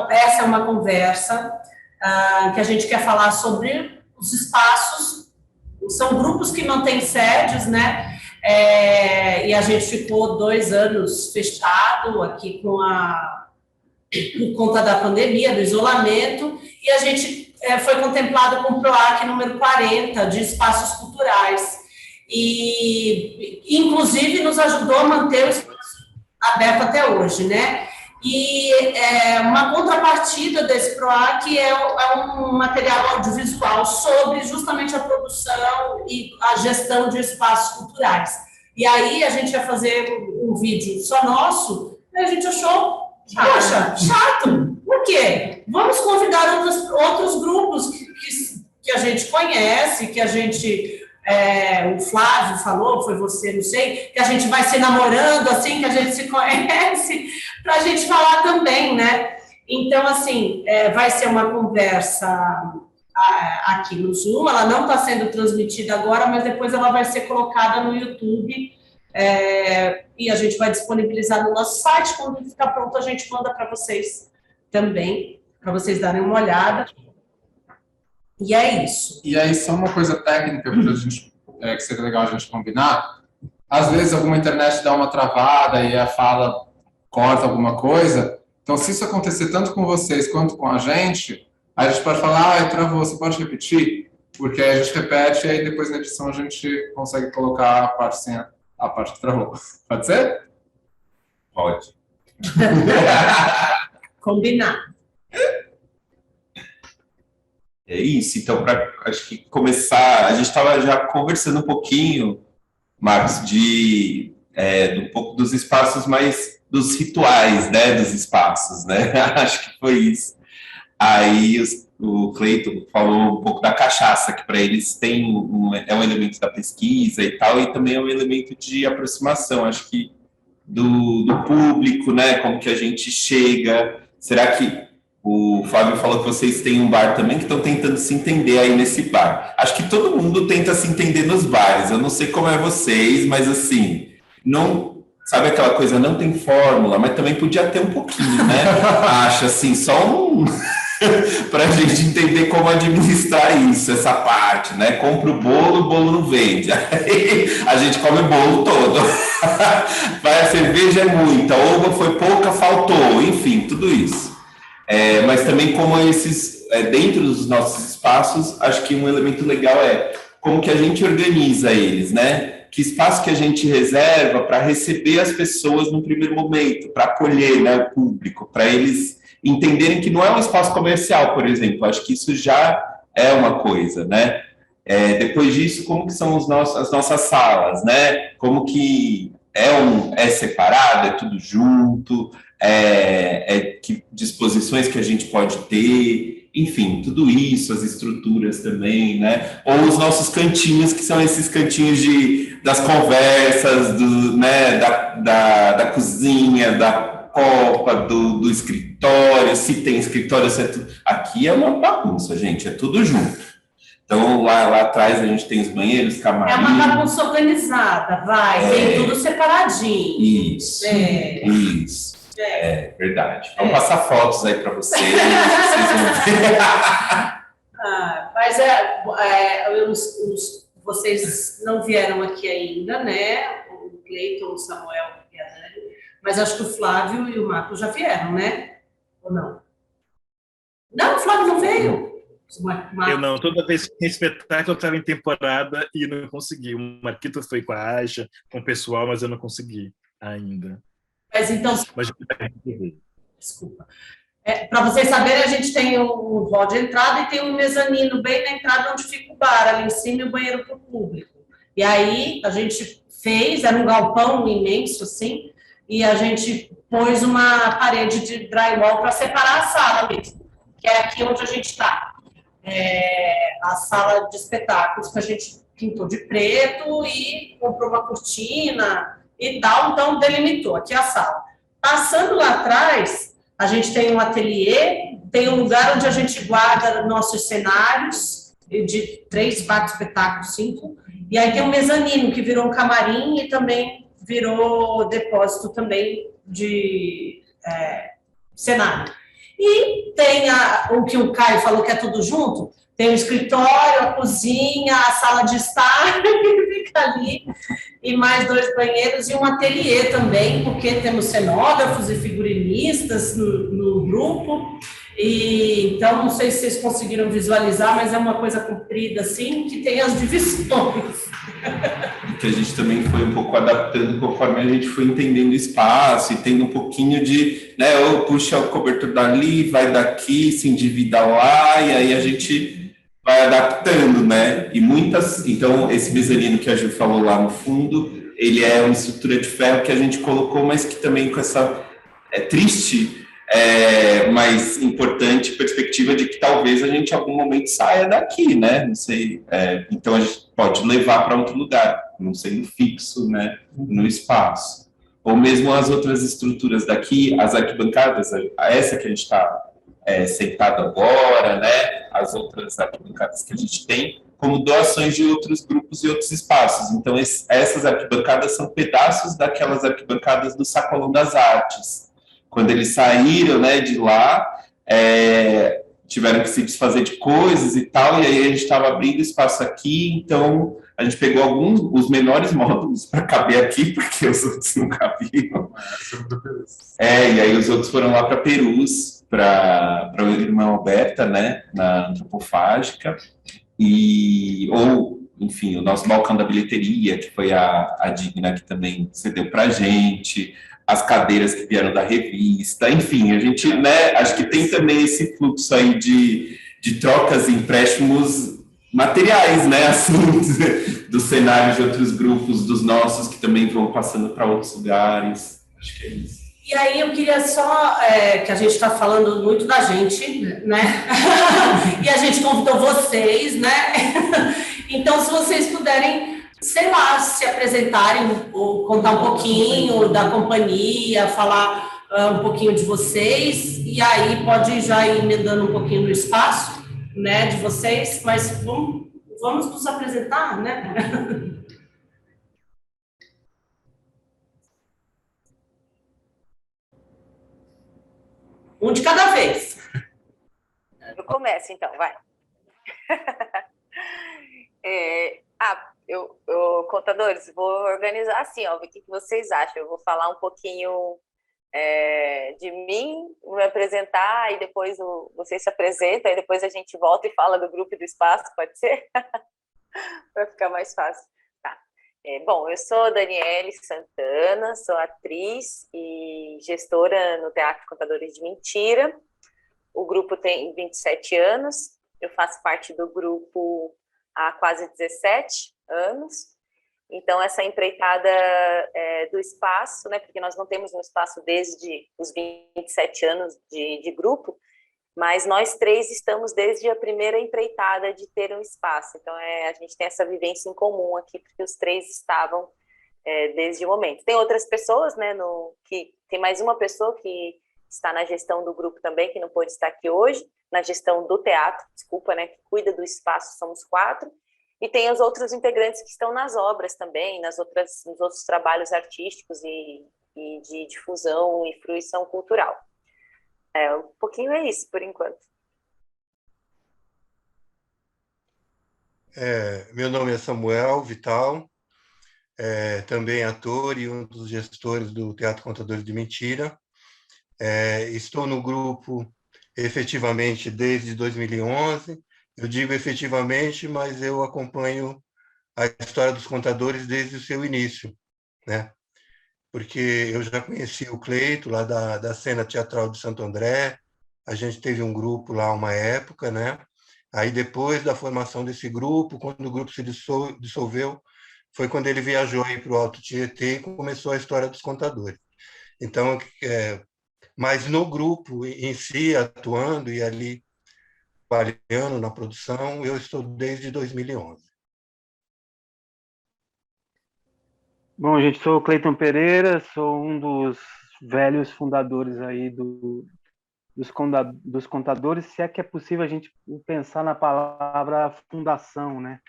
essa é uma conversa que a gente quer falar sobre os espaços. São grupos que não têm sedes, né? E a gente ficou 2 anos fechado aqui por conta da pandemia, do isolamento, e a gente foi contemplado com o PROAC número 40, de espaços culturais. E, inclusive, nos ajudou a manter o espaço aberto até hoje, né? E uma contrapartida desse PROAC é um material audiovisual sobre justamente a produção e a gestão de espaços culturais. E aí a gente vai fazer um vídeo só nosso, e a gente achou, poxa, chato. Por quê? Vamos convidar outros grupos que a gente conhece, que a gente... o Flávio falou, foi você, não sei, que a gente vai se namorando, assim, que a gente se conhece, para a gente falar também, né? Então, assim, vai ser uma conversa aqui no Zoom, ela não está sendo transmitida agora, mas depois ela vai ser colocada no YouTube, e a gente vai disponibilizar no nosso site. Quando ficar pronto, a gente manda para vocês também, para vocês darem uma olhada. E é isso. E aí, só uma coisa técnica para a gente, que seria legal a gente combinar. Às vezes, alguma internet dá uma travada e a fala corta alguma coisa. Então, se isso acontecer tanto com vocês quanto com a gente pode falar, travou, você pode repetir? Porque aí a gente repete e aí depois na edição a gente consegue colocar a parte sem a parte que travou. Pode ser? Pode. Combinar. É isso, então, para acho que começar, a gente estava já conversando um pouquinho, Marcos, um pouco dos espaços mais, dos rituais, né, dos espaços, né, acho que foi isso. Aí o Cleiton falou um pouco da cachaça, que para eles é um elemento da pesquisa e tal, e também é um elemento de aproximação, acho que do público, né, como que a gente chega, será que... O Fábio falou que vocês têm um bar também, que estão tentando se entender aí nesse bar. Acho que todo mundo tenta se entender nos bares. Eu não sei como é vocês, mas assim, não, sabe aquela coisa, não tem fórmula, mas também podia ter um pouquinho, né? Acho assim, só para a gente entender como administrar isso, essa parte, né? Compra o bolo não vende. Aí a gente come o bolo todo. Vai, a cerveja é muita, a uva foi pouca, faltou, enfim, tudo isso. Mas também como dentro dos nossos espaços, acho que um elemento legal é como que a gente organiza eles, né? Que espaço que a gente reserva para receber as pessoas no primeiro momento, para acolher, né, o público, para eles entenderem que não é um espaço comercial, por exemplo. Acho que isso já é uma coisa, né? Depois disso, como que são as nossas salas, né? Como que é separado, é tudo junto, que disposições que a gente pode ter, enfim, tudo isso, as estruturas também, né? Ou os nossos cantinhos, que são esses cantinhos das conversas, né? da cozinha, da copa, do escritório, se tem escritório, aqui é uma bagunça, gente, é tudo junto. Então, lá atrás a gente tem os banheiros, camarim. É uma bagunça organizada, tem tudo separadinho. Isso, isso. Verdade. Vou passar fotos aí para vocês. Vocês vão ver. Mas vocês não vieram aqui ainda, né? O Cleiton, o Samuel e a Dani. Mas acho que o Flávio e o Marco já vieram, né? Ou não? Não, o Flávio não veio. Eu não, toda vez que tem espetáculo eu estava em temporada e não consegui. O Marquito foi com a Aisha, com o pessoal, mas eu não consegui ainda. Mas então... Desculpa. Para vocês saberem, a gente tem o hall de entrada e tem um mezanino bem na entrada onde fica o bar, ali em cima, e o banheiro para o público. E aí a gente era um galpão imenso, assim, e a gente pôs uma parede de drywall para separar a sala mesmo, que é aqui onde a gente está. A sala de espetáculos que a gente pintou de preto e comprou uma cortina e tal, então delimitou aqui a sala. Passando lá atrás, a gente tem um ateliê, tem um lugar onde a gente guarda nossos cenários, de 3, 4 espetáculos, 5, e aí tem um mezanino que virou um camarim e também virou depósito também de cenário. E tem o que o Caio falou que é tudo junto, tem o escritório, a cozinha, a sala de estar, que fica ali, e mais 2 banheiros e um ateliê também, porque temos cenógrafos e figurinistas no grupo. E então, não sei se vocês conseguiram visualizar, mas é uma coisa comprida assim, que tem as divisões. Que a gente também foi um pouco adaptando conforme a gente foi entendendo o espaço e tendo um pouquinho de, né, ou puxa o cobertor dali, vai daqui, se endivida lá, e aí a gente vai adaptando, né? E muitas, então esse mezanino que a Ju falou lá no fundo, ele é uma estrutura de ferro que a gente colocou, mas que também com essa triste, mas importante perspectiva de que talvez a gente em algum momento saia daqui, né? Não sei, então a gente pode levar para outro lugar, não sendo fixo, né, no espaço. Ou mesmo as outras estruturas daqui, as arquibancadas, essa que a gente está sentado agora, né, as outras arquibancadas que a gente tem, como doações de outros grupos e outros espaços. Então, essas arquibancadas são pedaços daquelas arquibancadas do Sacolão das Artes. Quando eles saíram, né, de lá, tiveram que se desfazer de coisas e tal, e aí a gente estava abrindo espaço aqui, então a gente pegou os menores módulos para caber aqui, porque os outros não cabiam. E aí os outros foram lá para Perus, para o irmão Alberta, né, na antropofágica, enfim, o nosso balcão da bilheteria, que foi a Digna, que também cedeu para a gente, as cadeiras que vieram da revista, enfim, a gente, né, acho que tem também esse fluxo aí de trocas e empréstimos materiais, né, assim, do cenário de outros grupos, dos nossos, que também vão passando para outros lugares, acho que é isso. E aí eu queria só, que a gente está falando muito da gente, né? E a gente convidou vocês, né? Então, se vocês puderem, sei lá, se apresentarem ou contar um pouquinho da companhia, falar um pouquinho de vocês, e aí pode já ir me dando um pouquinho no espaço, né, de vocês, mas vamos nos apresentar, né? Um de cada vez. Eu começo, então, vai. Contadores, vou organizar assim, ó, ver o que vocês acham. Eu vou falar um pouquinho de mim, me apresentar, e depois vocês se apresentam, e depois a gente volta e fala do grupo e do espaço, pode ser? Para ficar mais fácil. Tá. Bom, eu sou Daniele Santana, sou atriz e gestora no Teatro Contadores de Mentira. O grupo tem 27 anos, eu faço parte do grupo há quase 17 anos. Então, essa empreitada do espaço, né, porque nós não temos um espaço desde os 27 anos de grupo, mas nós 3 estamos desde a primeira empreitada de ter um espaço. Então, a gente tem essa vivência em comum aqui, porque os 3 estavam desde o momento. Tem outras pessoas, né, tem mais uma pessoa que está na gestão do grupo também, que não pôde estar aqui hoje, na gestão do teatro, desculpa, né, que cuida do espaço, somos 4, e tem os outros integrantes que estão nas obras também, nos outros trabalhos artísticos e de difusão e fruição cultural. Um pouquinho é isso, por enquanto. Meu nome é Samuel Vital, também ator e um dos gestores do Teatro Contadores de Mentira. Estou no grupo efetivamente desde 2011. Eu digo efetivamente, mas eu acompanho a história dos contadores desde o seu início, né? Porque eu já conheci o Cleito, lá da cena teatral de Santo André, a gente teve um grupo lá uma época, né? Aí, depois da formação desse grupo, quando o grupo se dissolveu, foi quando ele viajou para o Alto Tietê e começou a história dos contadores. Então, mas no grupo em si, atuando e ali trabalhando na produção, eu estou desde 2011. Bom, gente, sou o Cleiton Pereira, sou um dos velhos fundadores aí dos contadores, se é que é possível a gente pensar na palavra fundação, né?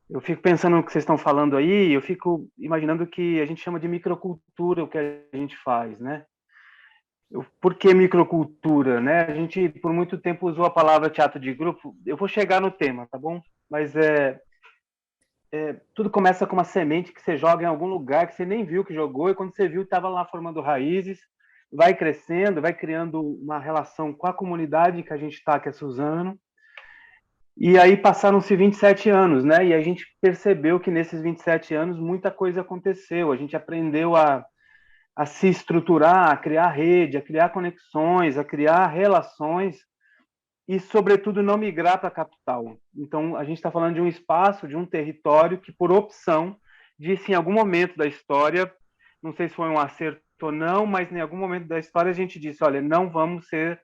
Eu fico pensando no que vocês estão falando aí, eu fico imaginando que a gente chama de microcultura o que a gente faz, né? Por que microcultura, né? A gente, por muito tempo, usou a palavra teatro de grupo. Eu vou chegar no tema, tá bom? Mas tudo começa com uma semente que você joga em algum lugar que você nem viu que jogou, e quando você viu, estava lá formando raízes, vai crescendo, vai criando uma relação com a comunidade que a gente está, que é Suzano. E aí passaram-se 27 anos, né? E a gente percebeu que nesses 27 anos muita coisa aconteceu. A gente aprendeu a se estruturar, a criar rede, a criar conexões, a criar relações e, sobretudo, não migrar para a capital. Então, a gente está falando de um espaço, de um território que, por opção, disse em algum momento da história, não sei se foi um acerto ou não, mas em algum momento da história a gente disse, olha, não vamos ser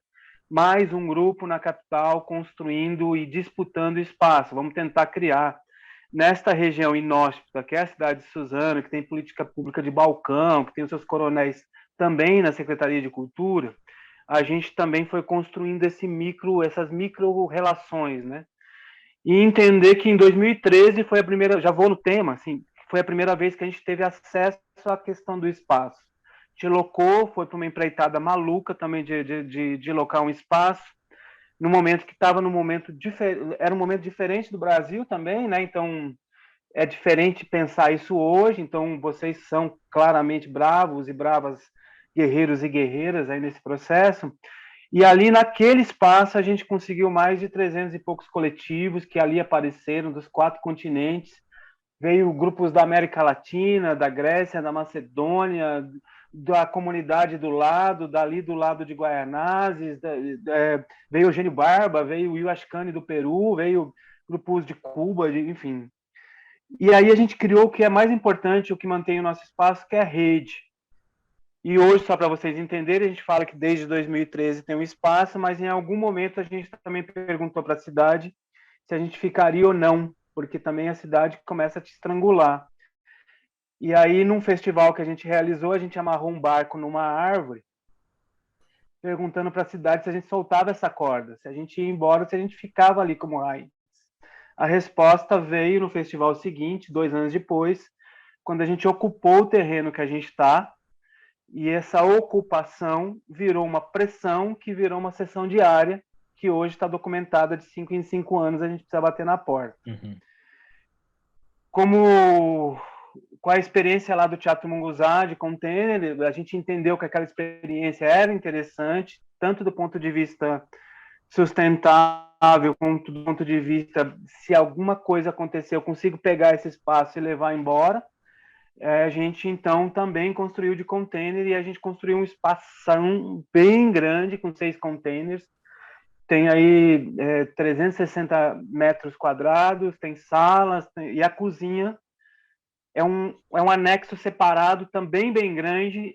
mais um grupo na capital construindo e disputando espaço, vamos tentar criar nesta região inóspita, que é a cidade de Suzano, que tem política pública de balcão, que tem os seus coronéis também na Secretaria de Cultura, a gente também foi construindo essas micro-relações, né? E entender que em 2013 foi a primeira, já vou no tema, assim, foi a primeira vez que a gente teve acesso à questão do espaço. A gente locou, foi para uma empreitada maluca também de locar um espaço, no momento que estava era um momento diferente do Brasil também, né? Então é diferente pensar isso hoje. Então vocês são claramente bravos e bravas, guerreiros e guerreiras aí nesse processo. E ali naquele espaço a gente conseguiu mais de 300 e poucos coletivos que ali apareceram dos 4 continentes. Veio grupos da América Latina, da Grécia, da Macedônia, da comunidade do lado, dali do lado de Guaianazes, veio Eugênio Barba, veio o Iuascani do Peru, veio grupos de Cuba, enfim. E aí a gente criou o que é mais importante, o que mantém o nosso espaço, que é a rede. E hoje, só para vocês entenderem, a gente fala que desde 2013 tem um espaço, mas em algum momento a gente também perguntou para a cidade se a gente ficaria ou não, porque também a cidade começa a te estrangular. E aí, num festival que a gente realizou, a gente amarrou um barco numa árvore, perguntando para a cidade se a gente soltava essa corda, se a gente ia embora, se a gente ficava ali como rainhas. A resposta veio no festival seguinte, 2 anos depois, quando a gente ocupou o terreno que a gente está, e essa ocupação virou uma pressão, que virou uma sessão diária, que hoje está documentada de 5 em 5 anos, a gente precisa bater na porta. Uhum. Com a experiência lá do Teatro Munguzá, de container, a gente entendeu que aquela experiência era interessante, tanto do ponto de vista sustentável, quanto do ponto de vista, se alguma coisa acontecer, eu consigo pegar esse espaço e levar embora. A gente, então, também construiu de container, e a gente construiu um espação bem grande, com 6 containers. Tem aí 360 metros quadrados, tem salas, e a cozinha é um anexo separado, também bem grande,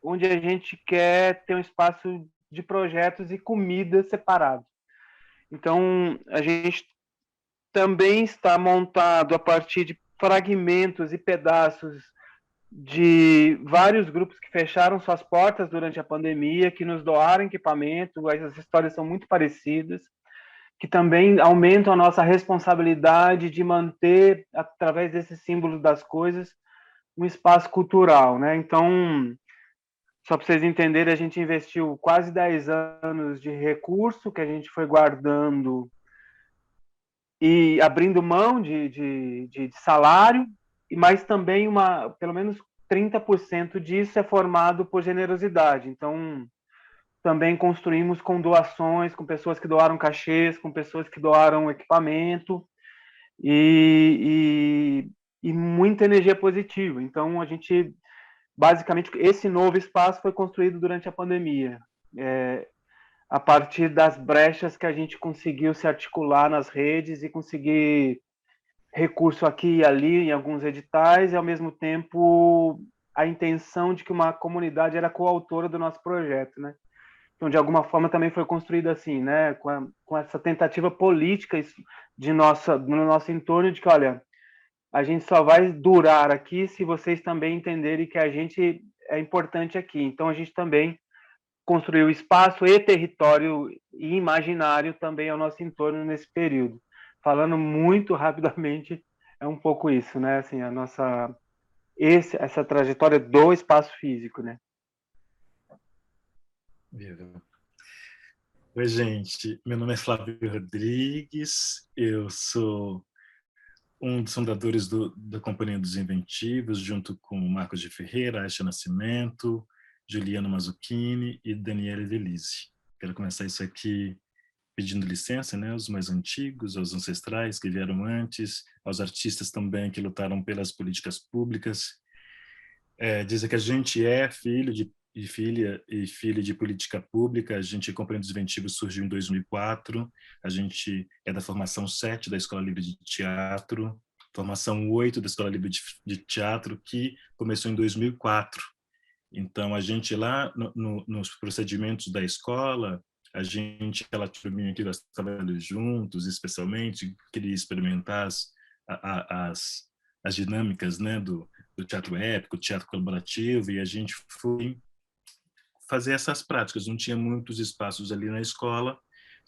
onde a gente quer ter um espaço de projetos e comida separado. Então, a gente também está montado a partir de fragmentos e pedaços de vários grupos que fecharam suas portas durante a pandemia, que nos doaram equipamento. Essas histórias são muito parecidas, que também aumentam a nossa responsabilidade de manter, através desses símbolos das coisas, um espaço cultural, né? Então, só para vocês entenderem, a gente investiu quase 10 anos de recurso que a gente foi guardando e abrindo mão de salário, mas também pelo menos 30% disso é formado por generosidade. Então, também construímos com doações, com pessoas que doaram cachês, com pessoas que doaram equipamento e muita energia positiva. Então, a gente, basicamente, esse novo espaço foi construído durante a pandemia, a partir das brechas que a gente conseguiu se articular nas redes e conseguir recurso aqui e ali em alguns editais, e, ao mesmo tempo, a intenção de que uma comunidade era coautora do nosso projeto, né? Então, de alguma forma, também foi construído assim, né? Com essa tentativa política no nosso entorno, de que, olha, a gente só vai durar aqui se vocês também entenderem que a gente é importante aqui. Então, a gente também construiu espaço e território e imaginário também ao nosso entorno nesse período. Falando muito rapidamente, é um pouco isso, né? Assim, essa trajetória do espaço físico, né? Viva. Oi, gente. Meu nome é Flávio Rodrigues. Eu sou um dos fundadores da Companhia dos Inventivos, junto com Marcos de Ferreira, Aisha Nascimento, Juliano Mazzucchin e Daniele Velise. Quero começar isso aqui pedindo licença, né, aos mais antigos, aos ancestrais que vieram antes, aos artistas também que lutaram pelas políticas públicas. Dizer que a gente é filho e filha de política pública. A gente, Companhia dos Inventivos, surgiu em 2004. A gente é da formação 7 da Escola Livre de Teatro, formação 8 da Escola Livre de Teatro, que começou em 2004. Então, a gente lá nos procedimentos da escola, a gente, aquela turminha que nós trabalhamos juntos, especialmente, queria experimentar as dinâmicas, né, do teatro épico, teatro colaborativo, e a gente foi fazer essas práticas. Não tinha muitos espaços ali na escola,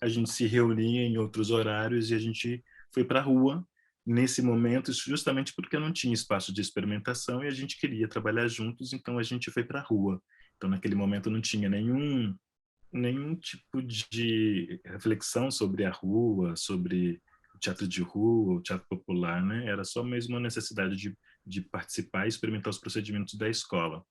a gente se reunia em outros horários e a gente foi para a rua nesse momento, justamente porque não tinha espaço de experimentação e a gente queria trabalhar juntos, então a gente foi para a rua. Então, naquele momento, não tinha nenhum tipo de reflexão sobre a rua, sobre o teatro de rua, o teatro popular, né? Era só mesmo a necessidade de participar e experimentar os procedimentos da escola.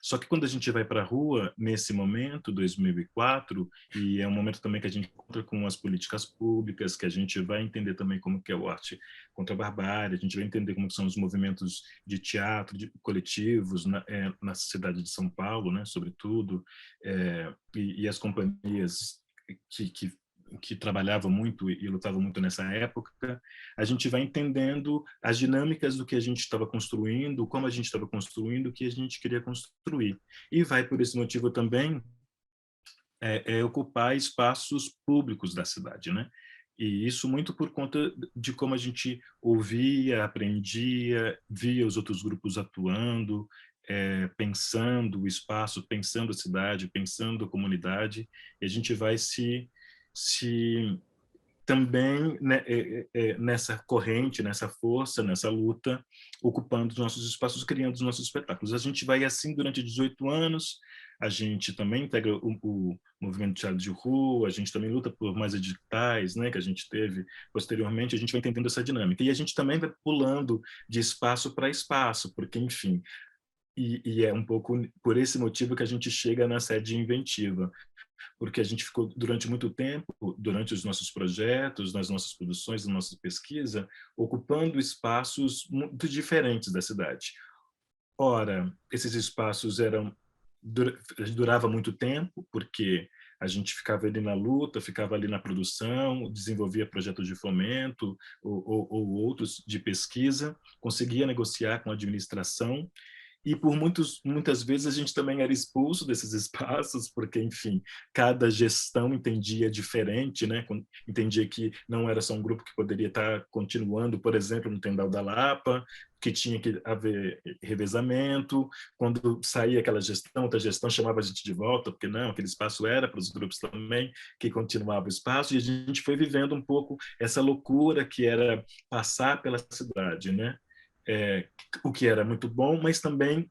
Só que quando a gente vai para a rua, nesse momento, 2004, e é um momento também que a gente encontra com as políticas públicas, que a gente vai entender também como que é o arte contra a barbárie, a gente vai entender como são os movimentos de teatro, coletivos na cidade de São Paulo, né, sobretudo, e as companhias que trabalhavam muito e lutavam muito nessa época, a gente vai entendendo as dinâmicas do que a gente estava construindo, como a gente estava construindo, o que a gente queria construir. E vai, por esse motivo também, ocupar espaços públicos da cidade, né? E isso muito por conta de como a gente ouvia, aprendia, via os outros grupos atuando, pensando o espaço, pensando a cidade, pensando a comunidade, e a gente vai se também, né, nessa corrente, nessa força, nessa luta, ocupando os nossos espaços, criando os nossos espetáculos. A gente vai assim durante 18 anos, a gente também integra o movimento de teatro de rua, a gente também luta por mais editais, né, que a gente teve posteriormente, a gente vai entendendo essa dinâmica. E a gente também vai pulando de espaço para espaço, porque, enfim, e é um pouco por esse motivo que a gente chega na sede inventiva, porque a gente ficou durante muito tempo, durante os nossos projetos, nas nossas produções, na nossa pesquisa, ocupando espaços muito diferentes da cidade. Ora, esses espaços durava muito tempo, porque a gente ficava ali na luta, ficava ali na produção, desenvolvia projetos de fomento ou outros de pesquisa, conseguia negociar com a administração, e por muitas vezes a gente também era expulso desses espaços, porque, enfim, cada gestão entendia diferente, né? Entendia que não era só um grupo que poderia estar continuando, por exemplo, no Tendal da Lapa, que tinha que haver revezamento. Quando saía aquela gestão, outra gestão chamava a gente de volta, porque não, aquele espaço era para os grupos também, que continuava o espaço, e a gente foi vivendo um pouco essa loucura que era passar pela cidade, né? O que era muito bom, mas também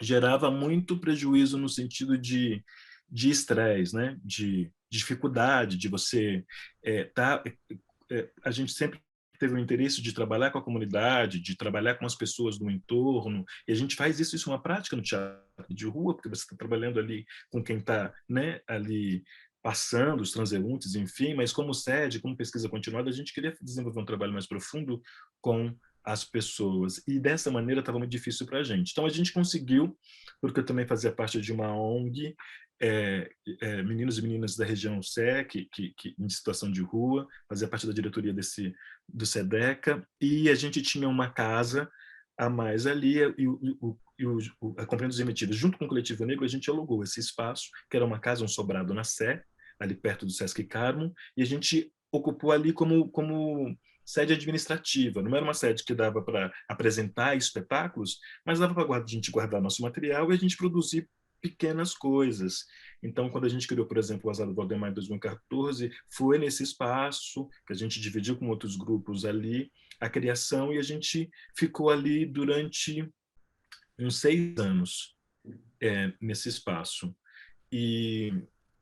gerava muito prejuízo no sentido de estresse, né? De dificuldade, de você a gente sempre teve o interesse de trabalhar com a comunidade, de trabalhar com as pessoas do entorno, e a gente faz isso é uma prática no teatro de rua, porque você está trabalhando ali com quem está, né, ali passando, os transeuntes, enfim, mas como sede, como pesquisa continuada, a gente queria desenvolver um trabalho mais profundo com as pessoas, e dessa maneira estava muito difícil para a gente. Então a gente conseguiu, porque eu também fazia parte de uma ONG, meninos e meninas da região Sé, que em situação de rua, fazia parte da diretoria do SEDECA, e a gente tinha uma casa a mais ali, e a Companhia dos Inventivos, junto com o Coletivo Negro, a gente alugou esse espaço, que era uma casa, um sobrado na Sé, ali perto do Sesc Carmo, e a gente ocupou ali como sede administrativa. Não era uma sede que dava para apresentar espetáculos, mas dava para a gente guardar nosso material e a gente produzir pequenas coisas. Então, quando a gente criou, por exemplo, o Azar do Valdemar em 2014, foi nesse espaço que a gente dividiu com outros grupos ali a criação, e a gente ficou ali durante uns 6 anos nesse espaço. E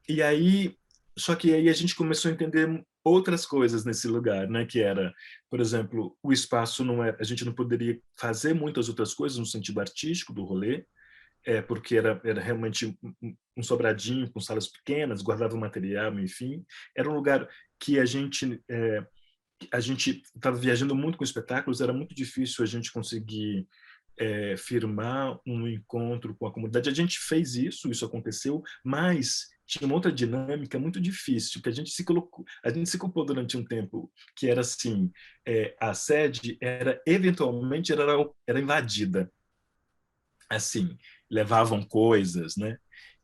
E aí, só que aí a gente começou a entender outras coisas nesse lugar, né? Que era, por exemplo, o espaço não é, a gente não poderia fazer muitas outras coisas no sentido artístico do rolê, porque era realmente um sobradinho com salas pequenas, guardava o material, enfim. Era um lugar que a gente estava viajando muito com espetáculos, era muito difícil a gente conseguir firmar um encontro com a comunidade. A gente fez isso aconteceu, mas tinha uma outra dinâmica muito difícil, que a gente se culpou durante um tempo, que era assim, a sede eventualmente era invadida, assim, levavam coisas, né?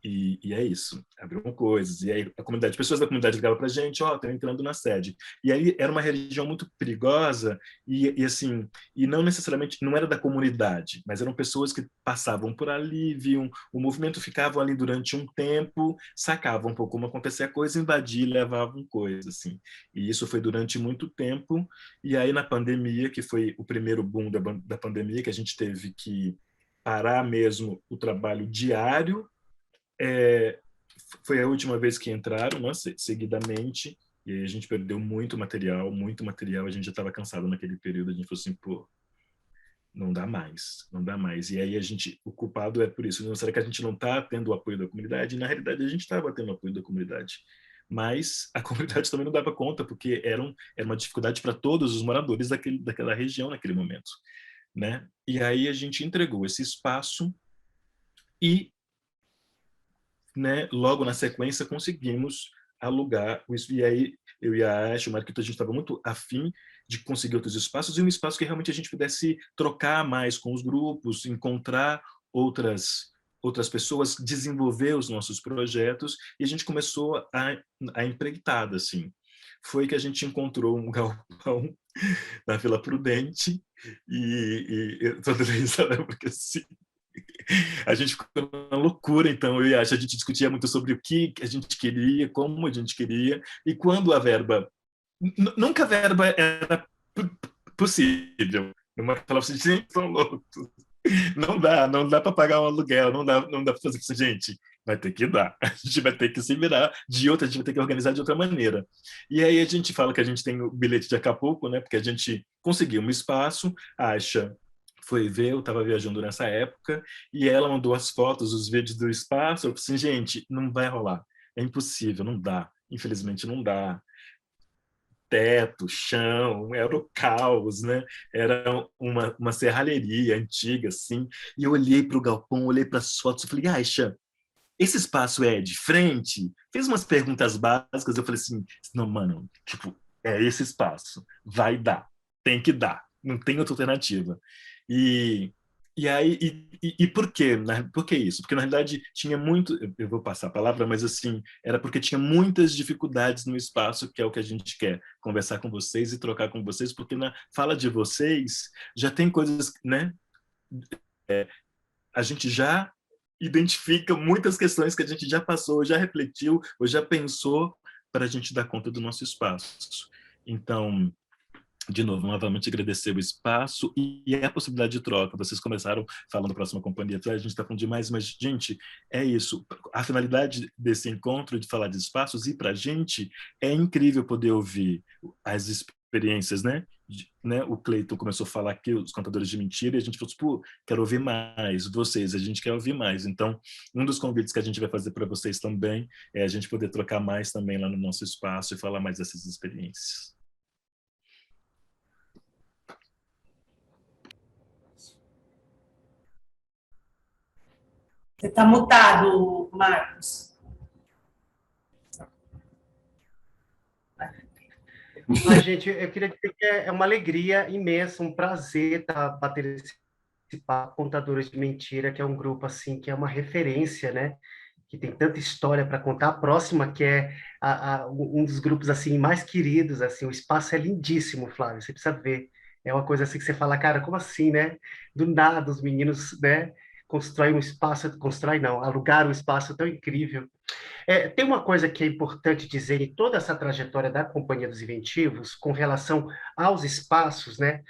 E é isso, abriam coisas. E aí pessoas da comunidade ligavam para a gente, estão entrando na sede. E aí era uma região muito perigosa e assim, e não necessariamente, não era da comunidade, mas eram pessoas que passavam por ali, viam o movimento, ficavam ali durante um tempo, sacavam um pouco como acontecia a coisa, invadiam e levavam coisas, assim. E isso foi durante muito tempo. E aí na pandemia, que foi o primeiro boom da pandemia, que a gente teve que parar mesmo o trabalho diário, foi a última vez que entraram, né, seguidamente, e aí a gente perdeu muito material, a gente já estava cansado naquele período, a gente falou assim, pô, não dá mais, não dá mais. E aí o culpado é por isso, não, será que a gente não está tendo o apoio da comunidade? E, na realidade, a gente estava tendo o apoio da comunidade, mas a comunidade também não dava conta, porque era uma dificuldade para todos os moradores daquela região naquele momento, né? E aí a gente entregou esse espaço e, né, logo na sequência conseguimos alugar isso. E aí eu e a Ash, o Marquito, a gente estava muito afim de conseguir outros espaços e um espaço que realmente a gente pudesse trocar mais com os grupos, encontrar outras pessoas, desenvolver os nossos projetos, e a gente começou a empreitada, assim. Foi que a gente encontrou um galpão na Vila Prudente e eu tô dando risada porque assim, a gente ficou na loucura, então, eu e a Ash, a gente discutia muito sobre o que a gente queria, como a gente queria, e quando a verba... Nunca a verba era possível. Uma falava assim, gente, são loucos. Não dá para pagar um aluguel, não dá para fazer isso, gente. Vai ter que dar. A gente vai ter que se virar de outra, a gente vai ter que organizar de outra maneira. E aí a gente fala que a gente tem o bilhete de Acapulco, né? Porque a gente conseguiu um espaço, acha foi ver, eu estava viajando nessa época, e ela mandou as fotos, os vídeos do espaço, eu falei assim, gente, não vai rolar, é impossível, não dá, infelizmente não dá. Teto, chão, era o caos, né? Era uma serralheria antiga, assim, e eu olhei para o galpão, olhei para as fotos, e falei, Aisha, esse espaço é de frente? Fiz umas perguntas básicas, eu falei assim, não, mano, tipo, é esse espaço, vai dar, tem que dar, não tem outra alternativa. E, e aí, e por quê? Por que isso? Porque, na realidade, tinha muito... Eu vou passar a palavra, mas, assim, era porque tinha muitas dificuldades no espaço, que é o que a gente quer, conversar com vocês e trocar com vocês, porque na fala de vocês já tem coisas, né? A gente já identifica muitas questões que a gente já passou, já refletiu, ou já pensou para a gente dar conta do nosso espaço. Então, de novo, novamente agradecer o espaço e a possibilidade de troca. Vocês começaram falando da próxima companhia, a gente está falando demais, mas, gente, é isso. A finalidade desse encontro, de falar de espaços, e para a gente é incrível poder ouvir as experiências, né? O Cleiton começou a falar aqui, os contadores de mentira, e a gente falou, pô, quero ouvir mais, vocês, a gente quer ouvir mais. Então, um dos convites que a gente vai fazer para vocês também é a gente poder trocar mais também lá no nosso espaço e falar mais dessas experiências. Você está mutado, Marcos. Mas, gente, eu queria dizer que é uma alegria imensa, um prazer bater esse papo Contadores de Mentira, que é um grupo assim que é uma referência, né? Que tem tanta história para contar. A próxima, que é um dos grupos assim mais queridos, assim, o espaço é lindíssimo, Flávio, você precisa ver. É uma coisa assim que você fala, cara, como assim, né? Do nada os meninos, né? Constroem um espaço, constrói não, alugaram um espaço tão incrível. Tem uma coisa que é importante dizer em toda essa trajetória da Companhia dos Inventivos, com relação aos espaços, né?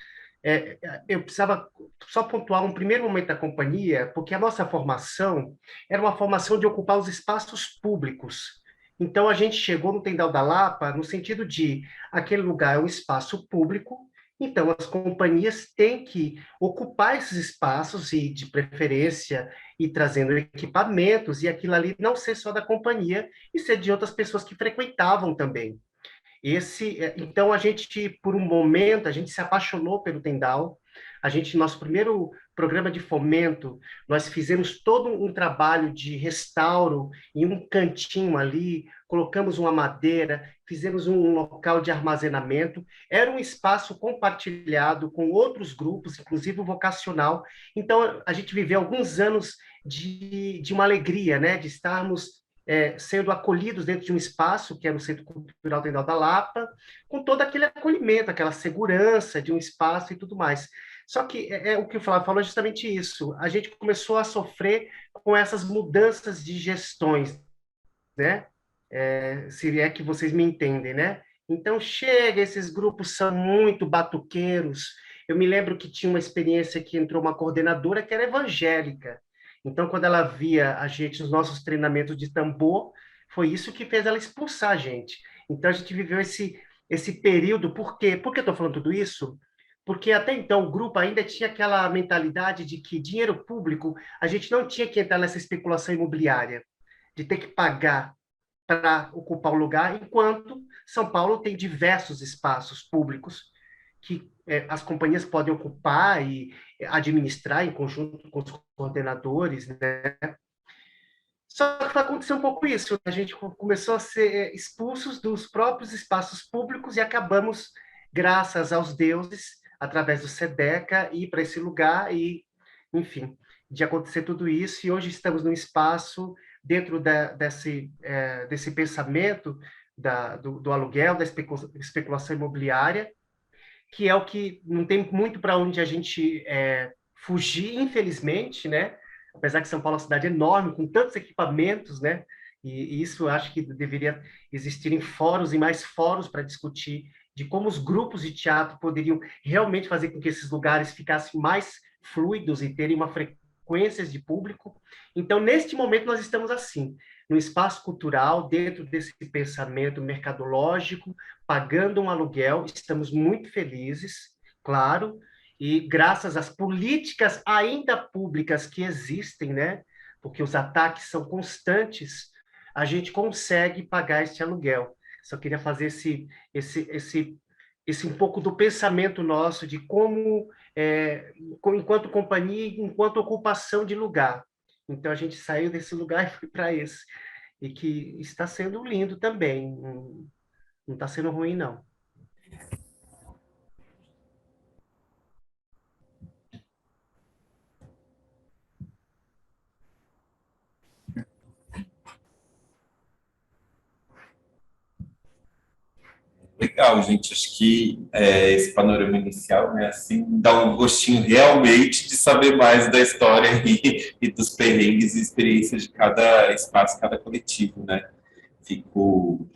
Eu precisava só pontuar um primeiro momento da companhia, porque a nossa formação era uma formação de ocupar os espaços públicos. Então, a gente chegou no Tendal da Lapa no sentido de aquele lugar é um espaço público, então as companhias têm que ocupar esses espaços e, de preferência, ir trazendo equipamentos e aquilo ali não ser só da companhia e ser de outras pessoas que frequentavam também. Então, a gente, por um momento, a gente se apaixonou pelo Tendal. Nosso primeiro programa de fomento, nós fizemos todo um trabalho de restauro em um cantinho ali, colocamos uma madeira, fizemos um local de armazenamento. Era um espaço compartilhado com outros grupos, inclusive o vocacional. Então, a gente viveu alguns anos de uma alegria, né? De estarmos sendo acolhidos dentro de um espaço, que era o Centro Cultural Tendal da Lapa, com todo aquele acolhimento, aquela segurança de um espaço e tudo mais. Só que o que o Flávio falou é justamente isso. A gente começou a sofrer com essas mudanças de gestões, né? Se é que vocês me entendem, né? Então, esses grupos são muito batuqueiros. Eu me lembro que tinha uma experiência que entrou uma coordenadora que era evangélica. Então, quando ela via a gente nos nossos treinamentos de tambor, foi isso que fez ela expulsar a gente. Então, a gente viveu esse período. Por quê? Por que eu estou falando tudo isso? Porque até então o grupo ainda tinha aquela mentalidade de que dinheiro público, a gente não tinha que entrar nessa especulação imobiliária, de ter que pagar para ocupar o lugar, enquanto São Paulo tem diversos espaços públicos que as companhias podem ocupar e administrar em conjunto com os coordenadores, né? Só que vai acontecer um pouco isso, a gente começou a ser expulsos dos próprios espaços públicos e acabamos, graças aos deuses, através do SEDECA, ir para esse lugar e, enfim, de acontecer tudo isso. E hoje estamos num espaço dentro desse pensamento do aluguel, da especulação imobiliária, que é o que não tem muito para onde a gente fugir, infelizmente, né? Apesar que São Paulo é uma cidade enorme, com tantos equipamentos, né? E isso eu acho que deveria existirem fóruns e mais fóruns para discutir de como os grupos de teatro poderiam realmente fazer com que esses lugares ficassem mais fluidos e terem uma frequência de público. Então, neste momento, nós estamos assim, no espaço cultural, dentro desse pensamento mercadológico, pagando um aluguel, estamos muito felizes, claro, e graças às políticas ainda públicas que existem, né? Porque os ataques são constantes, a gente consegue pagar este aluguel. Só queria fazer esse um pouco do pensamento nosso de como, enquanto companhia, enquanto ocupação de lugar. Então, a gente saiu desse lugar e foi para esse. E que está sendo lindo também. Não está sendo ruim, não. Legal, gente. Acho que esse panorama inicial, né, assim, dá um gostinho realmente de saber mais da história e dos perrengues e experiências de cada espaço, cada coletivo, né? Fico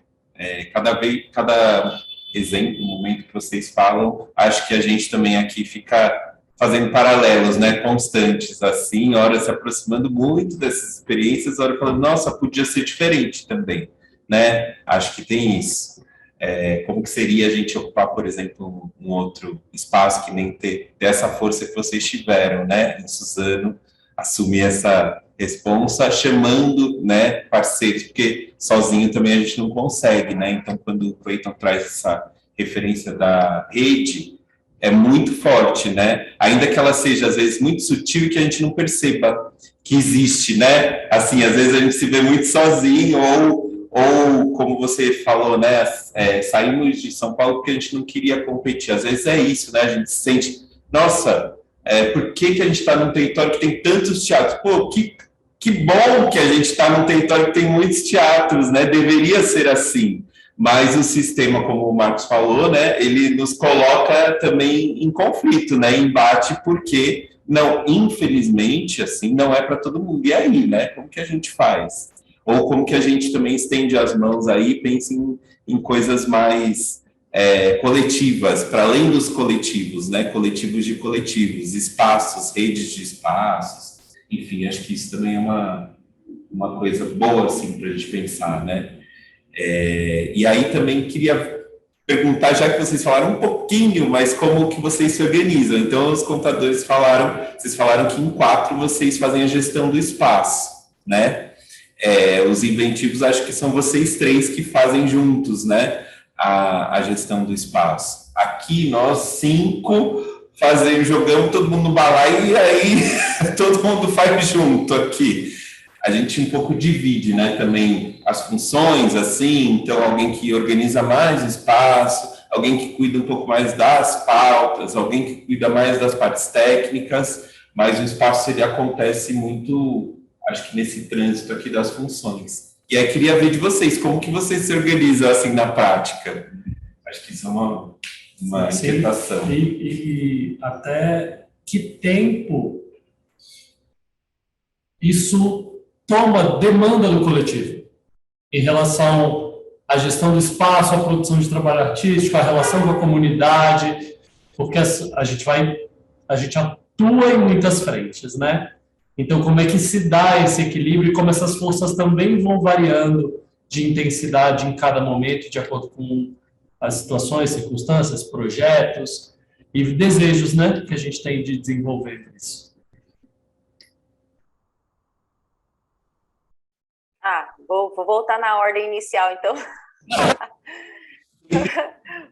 cada exemplo, momento que vocês falam, acho que a gente também aqui fica fazendo paralelos, né, constantes, assim, hora se aproximando muito dessas experiências, hora falando, nossa, podia ser diferente também, né? Acho que tem isso. Como que seria a gente ocupar, por exemplo, um outro espaço que nem ter essa força que vocês tiveram, né, em Suzano, assumir essa responsa, chamando, né, parceiros, porque sozinho também a gente não consegue, né, então quando o Clayton traz essa referência da rede, é muito forte, né, ainda que ela seja, às vezes, muito sutil e que a gente não perceba que existe, né, assim, às vezes a gente se vê muito sozinho, ou como você falou, né, saímos de São Paulo porque a gente não queria competir. Às vezes é isso, né? A gente se sente, nossa, por que a gente está num território que tem tantos teatros? Pô, que bom que a gente está num território que tem muitos teatros, né? Deveria ser assim. Mas o sistema, como o Marcos falou, né, ele nos coloca também em conflito, né, em embate, porque, não, infelizmente, assim, não é para todo mundo. E aí, né? Como que a gente faz? Ou como que a gente também estende as mãos aí e pensa em coisas mais coletivas, para além dos coletivos, né? Coletivos de coletivos, espaços, redes de espaços, enfim, acho que isso também é uma coisa boa, assim, para a gente pensar, né? E aí também queria perguntar, já que vocês falaram um pouquinho, mas como que vocês se organizam? Então, os contadores vocês falaram que em 4 vocês fazem a gestão do espaço, né? Os inventivos, acho que são vocês 3 que fazem juntos, né? A gestão do espaço. Aqui, nós 5 jogamos todo mundo no balaio e aí todo mundo faz junto aqui. A gente um pouco divide, né, também as funções, assim, então alguém que organiza mais o espaço, alguém que cuida um pouco mais das pautas, alguém que cuida mais das partes técnicas, mas o espaço ele acontece muito, acho que nesse trânsito aqui das funções. E aí queria ver de vocês, como que vocês se organizam assim na prática? Acho que isso é uma inquietação. E até que tempo isso demanda do coletivo em relação à gestão do espaço, à produção de trabalho artístico, à relação com a comunidade, porque a gente atua em muitas frentes, né? Então, como é que se dá esse equilíbrio e como essas forças também vão variando de intensidade em cada momento, de acordo com as situações, circunstâncias, projetos e desejos, né, que a gente tem de desenvolver isso. Vou voltar na ordem inicial, então.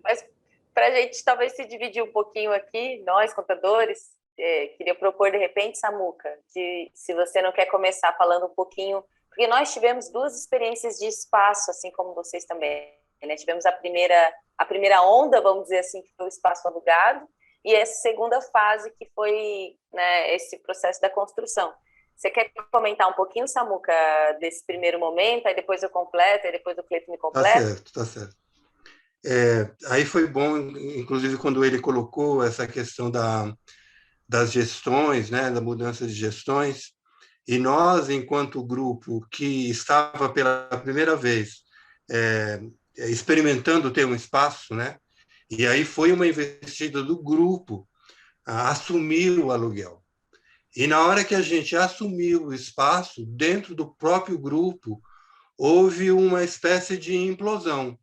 Mas para a gente talvez se dividir um pouquinho aqui, nós, contadores, queria propor, de repente, Samuca, se você não quer começar falando um pouquinho, porque nós tivemos 2 experiências de espaço, assim como vocês também, né? Tivemos a primeira onda, vamos dizer assim, que foi o espaço alugado, e essa segunda fase, que foi, né, esse processo da construção. Você quer comentar um pouquinho, Samuca, desse primeiro momento, aí depois eu completo, aí depois o Cleiton me completa? Tá certo. Aí foi bom, inclusive, quando ele colocou essa questão das gestões, né, da mudança de gestões, e nós, enquanto grupo que estava pela primeira vez experimentando ter um espaço, né, e aí foi uma investida do grupo a assumir o aluguel. E na hora que a gente assumiu o espaço, dentro do próprio grupo, houve uma espécie de implosão,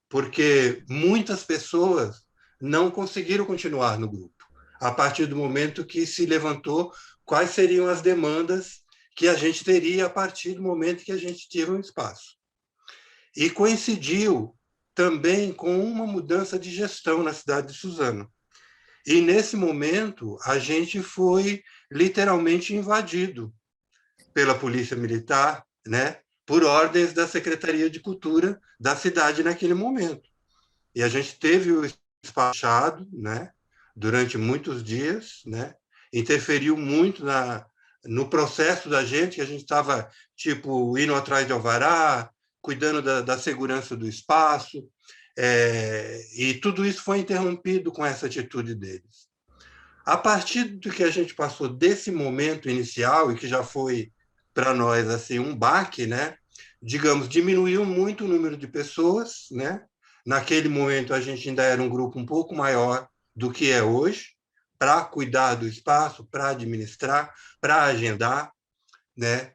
porque muitas pessoas não conseguiram continuar no grupo, a partir do momento que se levantou quais seriam as demandas que a gente teria a partir do momento que a gente teve um espaço. E coincidiu também com uma mudança de gestão na cidade de Suzano. E, nesse momento, a gente foi literalmente invadido pela Polícia Militar, né, por ordens da Secretaria de Cultura da cidade naquele momento. E a gente teve o espaço fechado, né, durante muitos dias, né, interferiu muito no processo da gente, que a gente estava, tipo, indo atrás de alvará, cuidando da segurança do espaço, e tudo isso foi interrompido com essa atitude deles. A partir do que a gente passou desse momento inicial, e que já foi para nós assim um baque, né? Digamos, diminuiu muito o número de pessoas, né? Naquele momento a gente ainda era um grupo um pouco maior do que é hoje, para cuidar do espaço, para administrar, para agendar, né?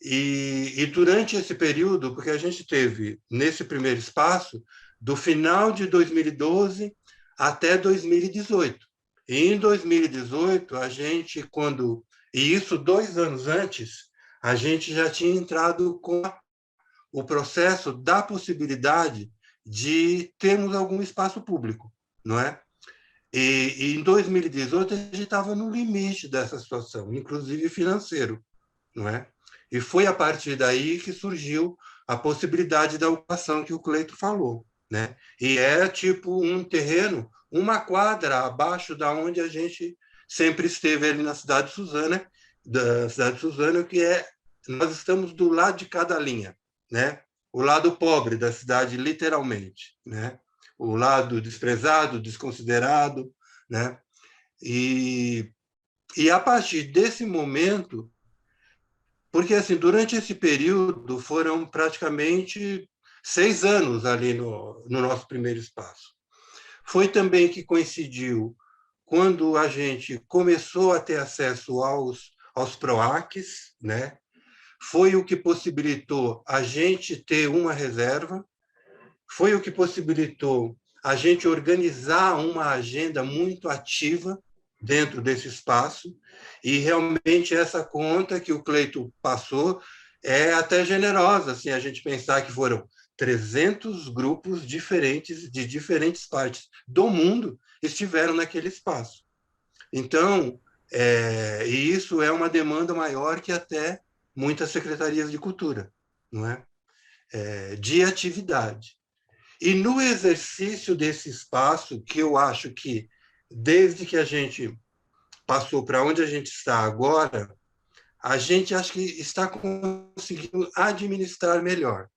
E durante esse período, porque a gente teve nesse primeiro espaço do final de 2012 até 2018. E em 2018, a gente, e isso 2 anos antes, a gente já tinha entrado com o processo da possibilidade de termos algum espaço público, não é? E em 2018, a gente estava no limite dessa situação, inclusive financeiro, não é? E foi a partir daí que surgiu a possibilidade da ocupação que o Cleiton falou, né? E é tipo um terreno, uma quadra abaixo da onde a gente sempre esteve ali na cidade de Suzano, que nós estamos do lado de cada linha, né? O lado pobre da cidade, literalmente, né? O lado desprezado, desconsiderado, né? E a partir desse momento, porque assim, durante esse período foram praticamente 6 anos ali no nosso primeiro espaço. Foi também que coincidiu quando a gente começou a ter acesso aos PROACs, né? foi o que possibilitou a gente ter uma reserva, foi o que possibilitou a gente organizar uma agenda muito ativa dentro desse espaço, e realmente essa conta que o Cleito passou é até generosa, assim, a gente pensar que foram 300 grupos diferentes, de diferentes partes do mundo, estiveram naquele espaço. Então, e isso é uma demanda maior que até muitas secretarias de cultura, não é? De atividade. E no exercício desse espaço, que eu acho que, desde que a gente passou para onde a gente está agora, a gente acho que está conseguindo administrar melhor,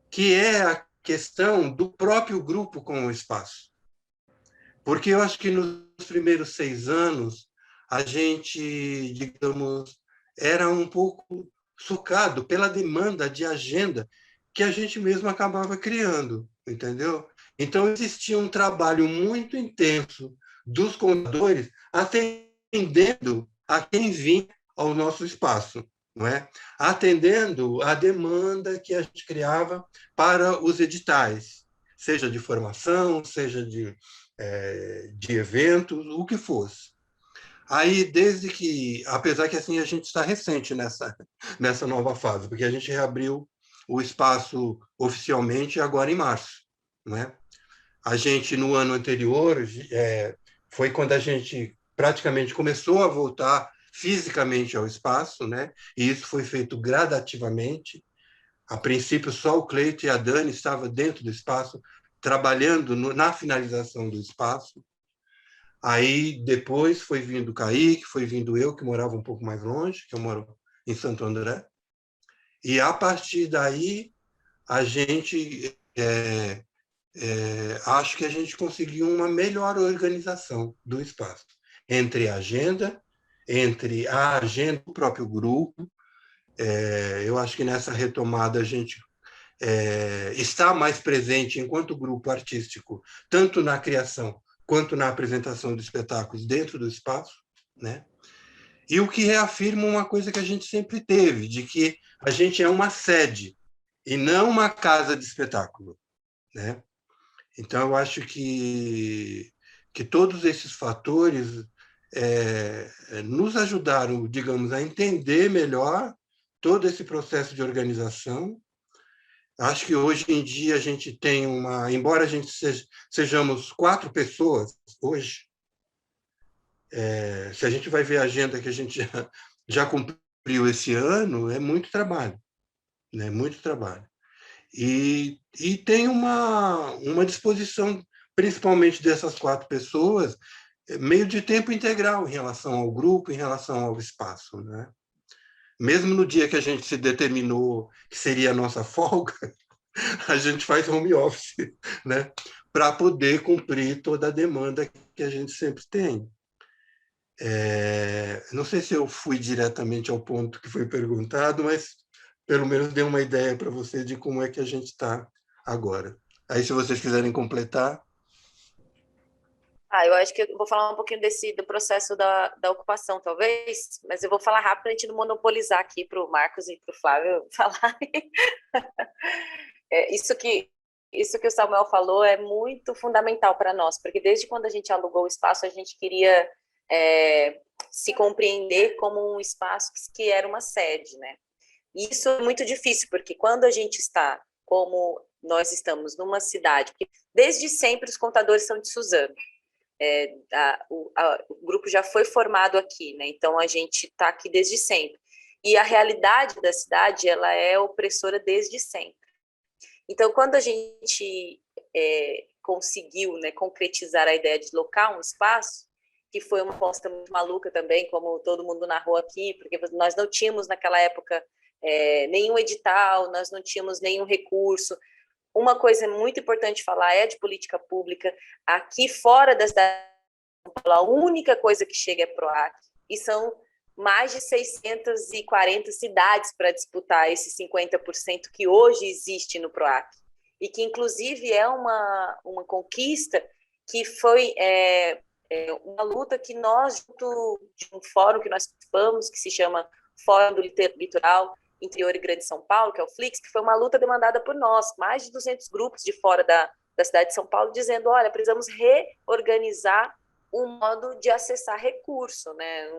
que é a questão do próprio grupo com o espaço. Porque eu acho que nos primeiros 6 anos, a gente, digamos, era um pouco socado pela demanda de agenda que a gente mesmo acabava criando, entendeu? Então, existia um trabalho muito intenso dos contadores atendendo a quem vinha ao nosso espaço, não é? Atendendo a demanda que a gente criava para os editais, seja de formação, seja de eventos, o que fosse. Aí, desde que, apesar que assim a gente está recente nessa nova fase, porque a gente reabriu o espaço oficialmente agora em março, né? A gente, no ano anterior, foi quando a gente praticamente começou a voltar fisicamente ao espaço, né? E isso foi feito gradativamente. A princípio, só o Cleito e a Dani estavam dentro do espaço, trabalhando na finalização do espaço. Aí, depois, foi vindo o Kaique, foi vindo eu, que morava um pouco mais longe, que eu moro em Santo André. E, a partir daí, a gente... acho que a gente conseguiu uma melhor organização do espaço, entre a agenda do próprio grupo. Eu acho que nessa retomada a gente está mais presente enquanto grupo artístico, tanto na criação quanto na apresentação de espetáculos dentro do espaço, né? E o que reafirma uma coisa que a gente sempre teve, de que a gente é uma sede e não uma casa de espetáculo, né? Então, eu acho que todos esses fatores nos ajudaram, digamos, a entender melhor todo esse processo de organização. Acho que hoje em dia a gente tem embora a gente sejamos 4 pessoas hoje, se a gente vai ver a agenda que a gente já cumpriu esse ano, é muito trabalho, né? Muito trabalho. E tem uma disposição, principalmente dessas 4 pessoas, meio de tempo integral em relação ao grupo, em relação ao espaço, né? Mesmo no dia que a gente se determinou que seria a nossa folga, a gente faz home office, né? Para poder cumprir toda a demanda que a gente sempre tem. Não sei se eu fui diretamente ao ponto que foi perguntado, mas pelo menos dei uma ideia para você de como é que a gente está agora. Aí, se vocês quiserem completar. Eu acho que eu vou falar um pouquinho do processo da ocupação, talvez, mas eu vou falar rápido para a gente não monopolizar aqui para o Marcos e para o Flávio falar. Isso que o Samuel falou é muito fundamental para nós, porque desde quando a gente alugou o espaço, a gente queria se compreender como um espaço que era uma sede, né? E isso é muito difícil, porque quando a gente está, como nós estamos numa cidade, porque desde sempre os contadores são de Suzano, o grupo já foi formado aqui, né? Então a gente está aqui desde sempre. E a realidade da cidade, ela é opressora desde sempre. Então, quando a gente conseguiu, né, concretizar a ideia de locar um espaço, que foi uma aposta muito maluca também, como todo mundo narrou aqui, porque nós não tínhamos naquela época nenhum edital, nós não tínhamos nenhum recurso. Uma coisa muito importante falar é de política pública. Aqui fora da cidade de São Paulo, a única coisa que chega é PROAC, e são mais de 640 cidades para disputar esses 50% que hoje existe no PROAC, e que inclusive é uma conquista que foi uma luta que nós, junto de um fórum que nós participamos, que se chama Fórum do Litoral, Interior e Grande São Paulo, que é o Flix, que foi uma luta demandada por nós, mais de 200 grupos de fora da cidade de São Paulo, dizendo, olha, precisamos reorganizar o modo de acessar recurso, né?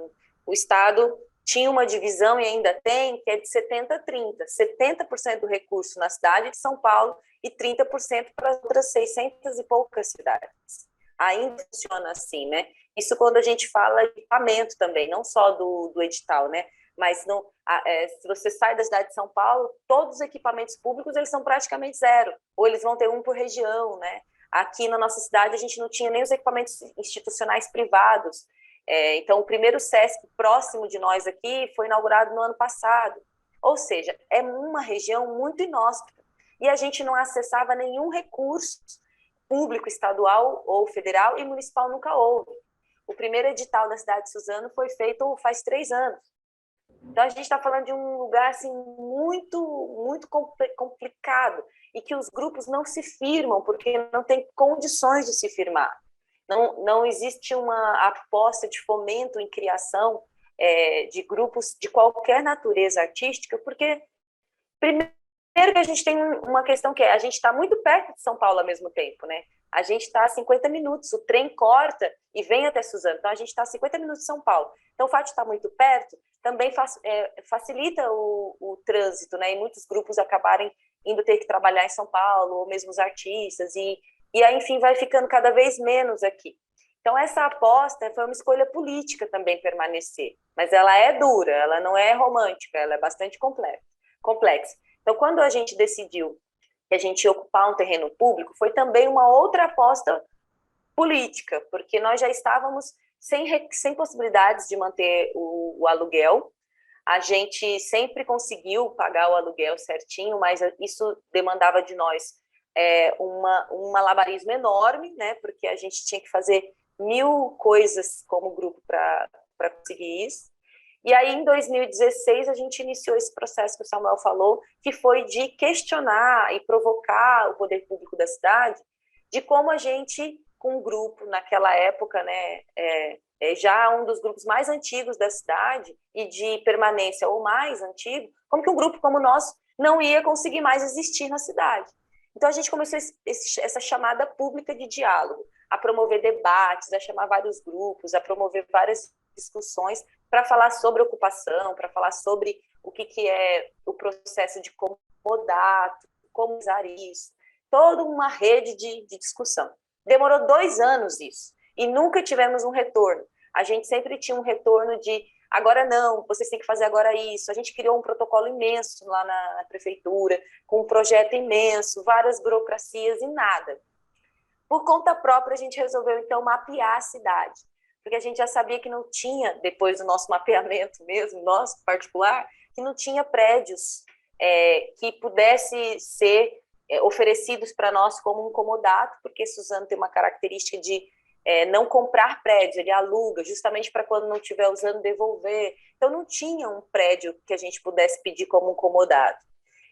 O Estado tinha uma divisão, e ainda tem, que é de 70-30, 70% do recurso na cidade de São Paulo e 30% para as outras 600 e poucas cidades. Ainda funciona assim, né? Isso quando a gente fala de equipamento também, não só do edital, né? Mas se você sai da cidade de São Paulo, todos os equipamentos públicos eles são praticamente zero, ou eles vão ter um por região, né? Aqui na nossa cidade a gente não tinha nem os equipamentos institucionais privados. Então, o primeiro SESC próximo de nós aqui foi inaugurado no ano passado. Ou seja, é uma região muito inóspita. E a gente não acessava nenhum recurso público, estadual ou federal, e municipal nunca houve. O primeiro edital da cidade de Suzano foi feito faz 3 anos. Então, a gente está falando de um lugar assim, muito complicado, e que os grupos não se firmam, porque não tem condições de se firmar. Não existe uma aposta de fomento em criação de grupos de qualquer natureza artística, porque, primeiro, que a gente tem uma questão que a gente está muito perto de São Paulo ao mesmo tempo, né? A gente está a 50 minutos, o trem corta e vem até Suzano, então a gente está a 50 minutos de São Paulo. Então, o fato de estar muito perto também facilita o trânsito, né? E muitos grupos acabarem indo ter que trabalhar em São Paulo, ou mesmo os artistas, e aí, enfim, vai ficando cada vez menos aqui. Então, essa aposta foi uma escolha política também permanecer, mas ela é dura, ela não é romântica, ela é bastante complexa. Então, quando a gente decidiu que a gente ia ocupar um terreno público, foi também uma outra aposta política, porque nós já estávamos sem possibilidades de manter o aluguel. A gente sempre conseguiu pagar o aluguel certinho, mas isso demandava de nós um malabarismo enorme, né? Porque a gente tinha que fazer 1000 coisas como grupo para conseguir isso. E aí, em 2016, a gente iniciou esse processo que o Samuel falou, que foi de questionar e provocar o poder público da cidade, de como a gente, com um grupo, naquela época, né, já um dos grupos mais antigos da cidade, e de permanência ou mais antigo, como que um grupo como o nosso não ia conseguir mais existir na cidade. Então, a gente começou essa chamada pública de diálogo, a promover debates, a chamar vários grupos, a promover várias discussões para falar sobre ocupação, para falar sobre o que é o processo de comodato, como usar isso, toda uma rede de discussão. Demorou 2 anos isso, e nunca tivemos um retorno. A gente sempre tinha um retorno de, agora não, vocês têm que fazer agora isso. A gente criou um protocolo imenso lá na prefeitura, com um projeto imenso, várias burocracias e nada. Por conta própria, a gente resolveu, então, mapear a cidade, porque a gente já sabia que não tinha, depois do nosso mapeamento mesmo, nosso particular, que não tinha prédios que pudesse ser oferecidos para nós como um comodato, porque Suzano tem uma característica de não comprar prédio, ele aluga, justamente para quando não estiver usando, devolver. Então, não tinha um prédio que a gente pudesse pedir como um comodato.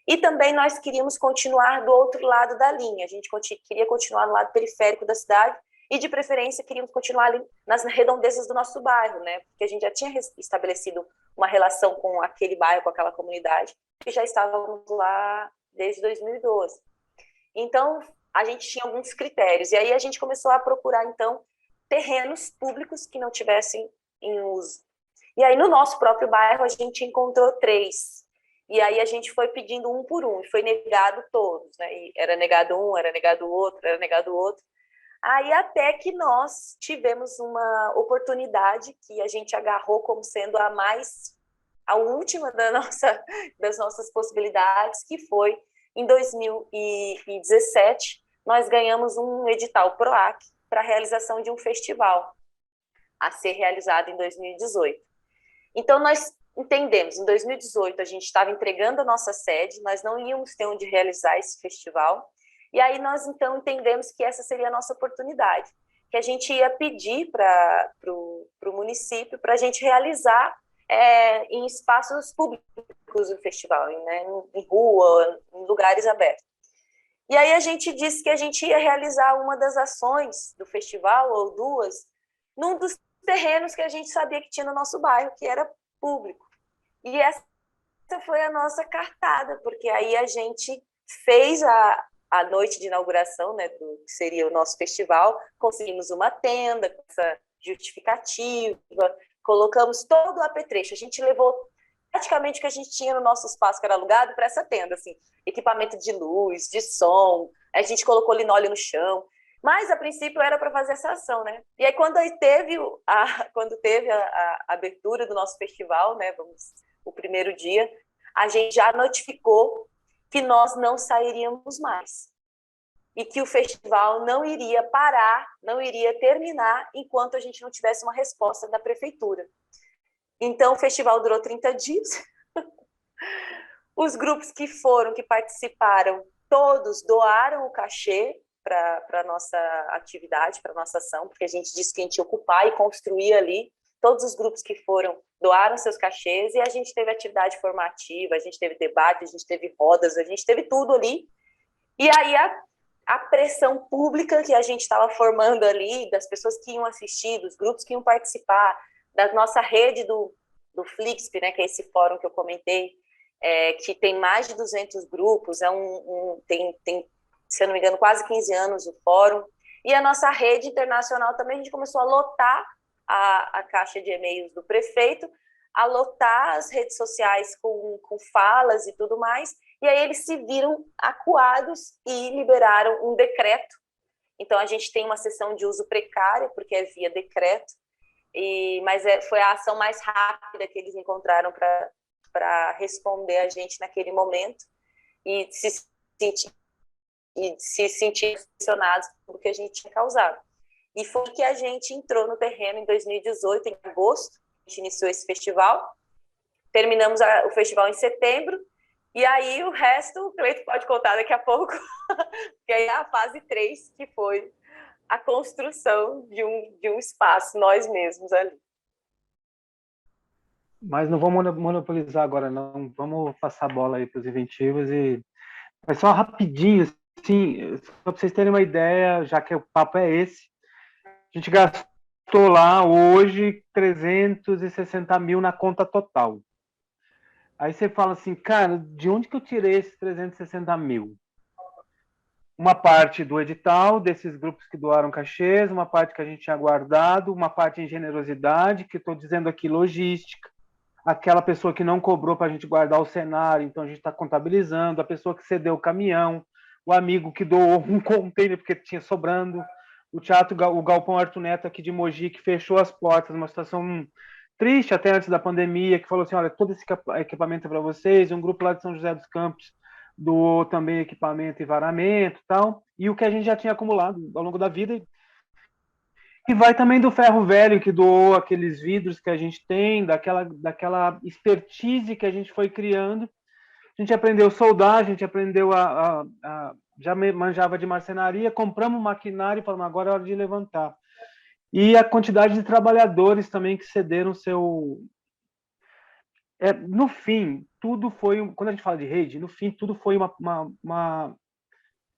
E também nós queríamos continuar do outro lado da linha, a gente queria continuar no lado periférico da cidade, e de preferência queríamos continuar ali nas redondezas do nosso bairro, né? Porque a gente já tinha estabelecido uma relação com aquele bairro, com aquela comunidade, e já estávamos lá desde 2012. Então, a gente tinha alguns critérios, e aí a gente começou a procurar, então, terrenos públicos que não tivessem em uso. E aí, no nosso próprio bairro, a gente encontrou 3. E aí a gente foi pedindo um por um, e foi negado todos, né? E era negado um, era negado outro, era negado outro. Aí até que nós tivemos uma oportunidade que a gente agarrou como sendo a última das nossas possibilidades, que foi em 2017, nós ganhamos um edital PROAC para a realização de um festival a ser realizado em 2018. Então, nós entendemos, em 2018 a gente estava entregando a nossa sede, nós não íamos ter onde realizar esse festival, e aí nós então entendemos que essa seria a nossa oportunidade, que a gente ia pedir para o município para a gente realizar em espaços públicos o festival, né, em rua, em lugares abertos. E aí a gente disse que a gente ia realizar uma das ações do festival, ou 2, num dos terrenos que a gente sabia que tinha no nosso bairro, que era público. E essa essa foi a nossa cartada, porque aí a gente fez a noite de inauguração, né, do que seria o nosso festival, conseguimos uma tenda com essa justificativa, colocamos todo o apetrecho, a gente levou praticamente o que a gente tinha no nosso espaço que era alugado para essa tenda, assim, equipamento de luz, de som, a gente colocou linóleo no chão, mas a princípio era para fazer essa ação, né? E aí quando teve a abertura do nosso festival, né, o primeiro dia, a gente já notificou que nós não sairíamos mais e que o festival não iria parar, não iria terminar enquanto a gente não tivesse uma resposta da prefeitura. Então, o festival durou 30 dias. Os grupos que participaram, todos doaram o cachê para a nossa atividade, para a nossa ação, porque a gente disse que a gente ia ocupar e construir ali. Todos os grupos que foram doaram seus cachês e a gente teve atividade formativa, a gente teve debate, a gente teve rodas, a gente teve tudo ali. E aí a pressão pública que a gente estava formando ali, das pessoas que iam assistir, dos grupos que iam participar, da nossa rede do Flixp, né, que é esse fórum que eu comentei, que tem mais de 200 grupos, tem, se eu não me engano, quase 15 anos o fórum, e a nossa rede internacional também, a gente começou a lotar a caixa de e-mails do prefeito, a lotar as redes sociais com falas e tudo mais, e aí eles se viram acuados e liberaram um decreto. Então, a gente tem uma sessão de uso precário, porque é via decreto, mas foi a ação mais rápida que eles encontraram para responder a gente naquele momento e se sentir pressionados pelo que a gente tinha causado. E foi que a gente entrou no terreno em 2018, em agosto, a gente iniciou esse festival, terminamos o festival em setembro, e aí o resto o Cleito pode contar daqui a pouco, que aí é a fase 3, que foi a construção de um espaço, nós mesmos ali. Mas não vamos monopolizar agora, não. Vamos passar a bola aí para os inventivos mas só rapidinho, assim, só para vocês terem uma ideia, já que o papo é esse, a gente gastou lá hoje 360 mil na conta total. Aí você fala assim, cara, de onde que eu tirei esses 360 mil? Uma parte do edital, desses grupos que doaram cachês, uma parte que a gente tinha guardado, uma parte em generosidade, que estou dizendo aqui logística, aquela pessoa que não cobrou para a gente guardar o cenário, então a gente está contabilizando, a pessoa que cedeu o caminhão, o amigo que doou um container porque tinha sobrando, o Galpão Arthur Neto aqui de Mogi, que fechou as portas, uma situação triste até antes da pandemia, que falou assim, olha, todo esse equipamento é para vocês, um grupo lá de São José dos Campos doou também equipamento e varamento e tal, e o que a gente já tinha acumulado ao longo da vida. E vai também do Ferro Velho, que doou aqueles vidros que a gente tem, daquela expertise que a gente foi criando. A gente aprendeu a soldar, a gente aprendeu já manjava de marcenaria, compramos maquinário e falamos, agora é hora de levantar. E a quantidade de trabalhadores também que cederam seu... no fim, tudo foi... Quando a gente fala de rede, no fim, tudo foi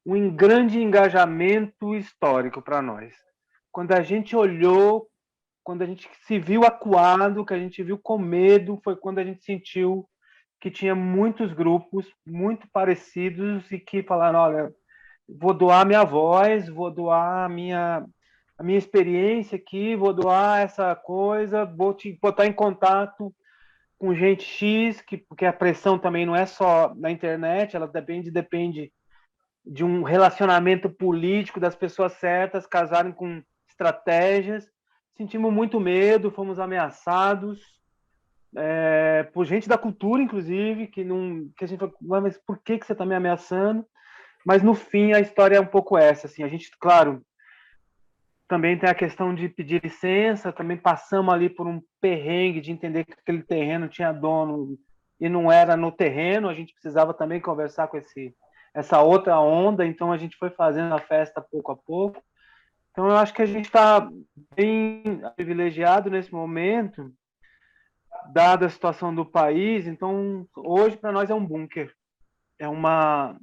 um grande engajamento histórico para nós. Quando a gente olhou, quando a gente se viu acuado, que a gente viu com medo, foi quando a gente sentiu que tinha muitos grupos muito parecidos e que falaram, olha, vou doar minha voz, vou doar a minha experiência aqui, vou doar essa coisa, vou te botar em contato com gente X, porque a pressão também não é só na internet, ela depende de um relacionamento político, das pessoas certas casarem com estratégias. Sentimos muito medo, fomos ameaçados por gente da cultura, inclusive, que a gente falou, mas por que você está me ameaçando? Mas no fim a história é um pouco essa, assim, a gente, claro, também tem a questão de pedir licença, também passamos ali por um perrengue de entender que aquele terreno tinha dono e não era no terreno, a gente precisava também conversar com essa outra onda, então a gente foi fazendo a festa pouco a pouco. Então eu acho que a gente está bem privilegiado nesse momento, dada a situação do país. Então hoje para nós é um bunker, é uma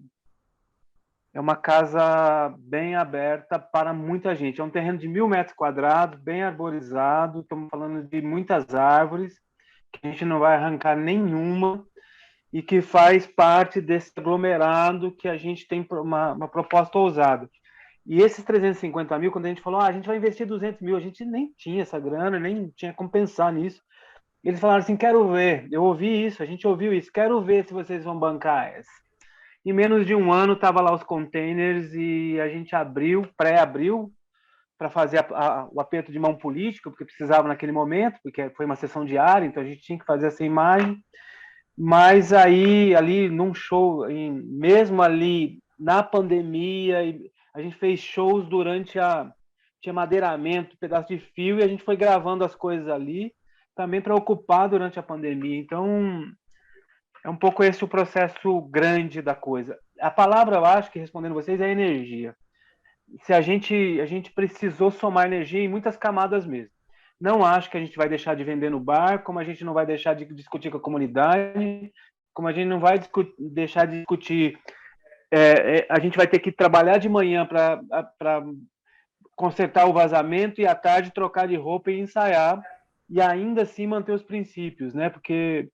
casa bem aberta para muita gente. É um terreno de 1.000 metros quadrados, bem arborizado. Estamos falando de muitas árvores, que a gente não vai arrancar nenhuma. e que faz parte desse aglomerado que a gente tem uma proposta ousada. E esses 350 mil, quando a gente falou, a gente vai investir 200 mil, a gente nem tinha essa grana, nem tinha como pensar nisso. Eles falaram assim, quero ver, eu ouvi isso, a gente ouviu isso, quero ver se vocês vão bancar essa. Em menos de um ano, estava lá os containers e a gente pré-abriu, para fazer o aperto de mão político, porque precisava naquele momento, porque foi uma sessão diária, então a gente tinha que fazer essa imagem. Mas aí, ali num show, mesmo ali na pandemia, a gente fez shows tinha madeiramento, pedaço de fio, e a gente foi gravando as coisas ali, também para ocupar durante a pandemia. Então, é um pouco esse o processo grande da coisa. A palavra, eu acho que, respondendo vocês, é energia. Se a gente precisou somar energia em muitas camadas mesmo. Não acho que a gente vai deixar de vender no bar, como a gente não vai deixar de discutir com a comunidade, como a gente não vai deixar de discutir. A gente vai ter que trabalhar de manhã para consertar o vazamento e à tarde trocar de roupa e ensaiar, e ainda assim manter os princípios, né? Porque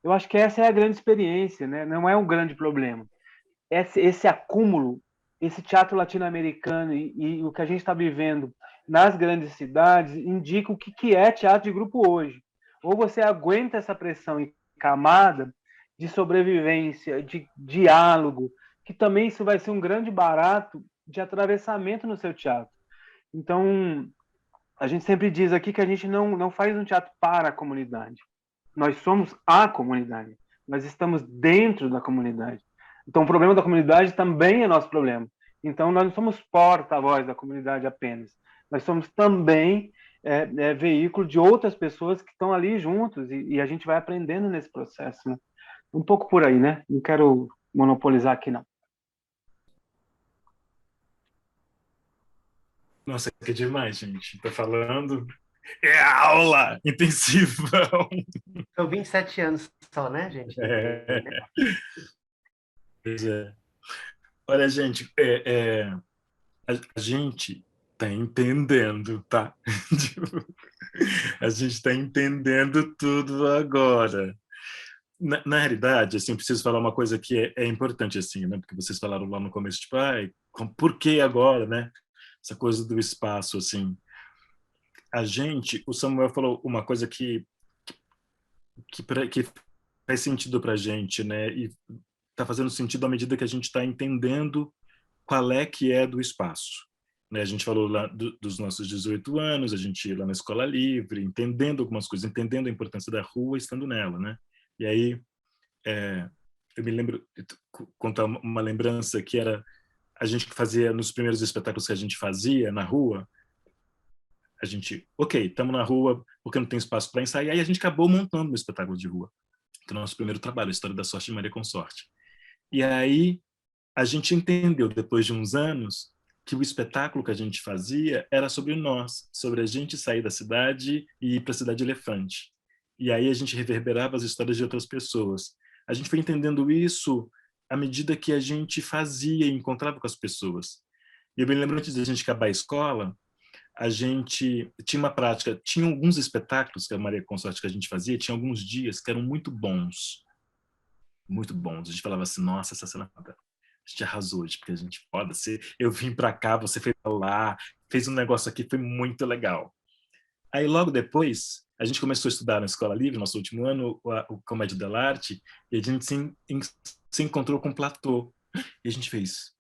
eu acho que essa é a grande experiência, né? Não é um grande problema. Esse acúmulo, esse teatro latino-americano e o que a gente está vivendo nas grandes cidades indica o que é teatro de grupo hoje. Ou você aguenta essa pressão em camada de sobrevivência, de diálogo, que também isso vai ser um grande barato de atravessamento no seu teatro. Então, a gente sempre diz aqui que a gente não faz um teatro para a comunidade. Nós somos a comunidade. Nós estamos dentro da comunidade. Então, o problema da comunidade também é nosso problema. Então, nós não somos porta-voz da comunidade apenas. Nós somos também veículo de outras pessoas que estão ali juntos e a gente vai aprendendo nesse processo, né? Um pouco por aí, né? Não quero monopolizar aqui, não. Nossa, que demais, gente. Tá falando... É aula intensiva. São 27 anos só, né, gente? Pois é. Olha, gente, a gente tá entendendo, tá? A gente tá entendendo tudo agora. Na realidade, assim, eu preciso falar uma coisa que é importante, assim, né? Porque vocês falaram lá no começo, tipo, por que agora, né? Essa coisa do espaço, assim. O Samuel falou uma coisa que faz sentido pra gente, né? E tá fazendo sentido à medida que a gente está entendendo qual é que é do espaço. Né? A gente falou lá dos nossos 18 anos, a gente ia lá na Escola Livre, entendendo algumas coisas, entendendo a importância da rua, estando nela, né? E aí, eu me lembro, contar uma lembrança que era a gente que fazia, nos primeiros espetáculos que a gente fazia na rua, a gente, estamos na rua porque não tem espaço para ensaiar, e a gente acabou montando um espetáculo de rua, que é o nosso primeiro trabalho, a História da Sorte de Maria Consorte. E aí a gente entendeu, depois de uns anos, que o espetáculo que a gente fazia era sobre nós, sobre a gente sair da cidade e ir para a Cidade Elefante. E aí a gente reverberava as histórias de outras pessoas. A gente foi entendendo isso à medida que a gente fazia e encontrava com as pessoas. E eu me lembro, antes de a gente acabar a escola, a gente tinha uma prática, tinha alguns espetáculos que a Maria Consorte que a gente fazia, tinha alguns dias que eram muito bons. Muito bons. A gente falava assim, nossa, essa cena a gente arrasou hoje, porque a gente pode ser. Eu vim para cá, você foi para lá, fez um negócio aqui, foi muito legal. Aí logo depois, a gente começou a estudar na Escola Livre, nosso último ano, o Comédia dell'Arte, e a gente se encontrou com Platô. E a gente fez,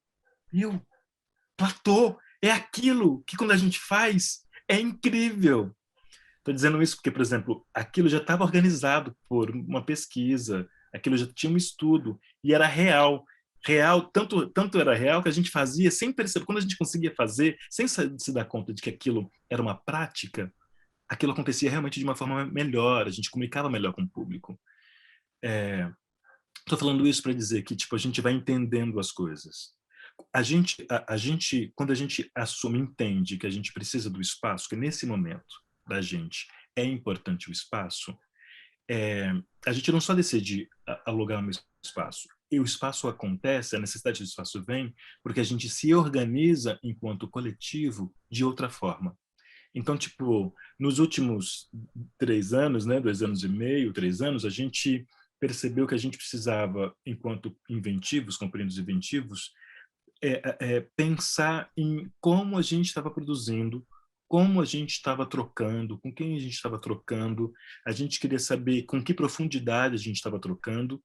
Platô é aquilo que quando a gente faz é incrível. Estou dizendo isso porque, por exemplo, aquilo já estava organizado por uma pesquisa, aquilo já tinha um estudo e era real. Tanto era real que a gente fazia sem perceber. Quando a gente conseguia fazer, sem se dar conta de que aquilo era uma prática, aquilo acontecia realmente de uma forma melhor, a gente comunicava melhor com o público. Estou falando isso para dizer que a gente vai entendendo as coisas. Quando a gente entende que a gente precisa do espaço, que nesse momento da gente é importante o espaço, a gente não só decide alugar um espaço. E o espaço acontece, a necessidade do espaço vem porque a gente se organiza enquanto coletivo de outra forma. Então, nos últimos 3 anos, né, 2 anos e meio, 3 anos, a gente percebeu que a gente precisava, enquanto inventivos, companheiros inventivos, pensar em como a gente estava produzindo, como a gente estava trocando, com quem a gente estava trocando. A gente queria saber com que profundidade a gente estava trocando,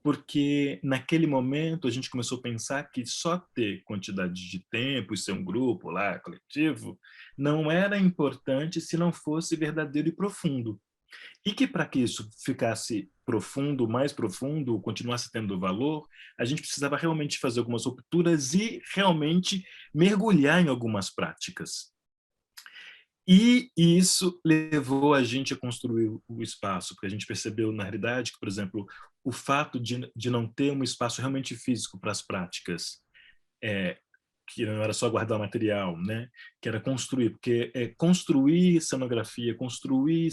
porque naquele momento a gente começou a pensar que só ter quantidade de tempo e ser um grupo lá, coletivo, não era importante se não fosse verdadeiro e profundo. E que para que isso ficasse profundo, mais profundo, continuasse tendo valor, a gente precisava realmente fazer algumas rupturas e realmente mergulhar em algumas práticas. E isso levou a gente a construir o espaço, porque a gente percebeu, na realidade, que, por exemplo, o fato de não ter um espaço realmente físico para as práticas, que não era só guardar material, né? Que era construir, porque construir cenografia, construir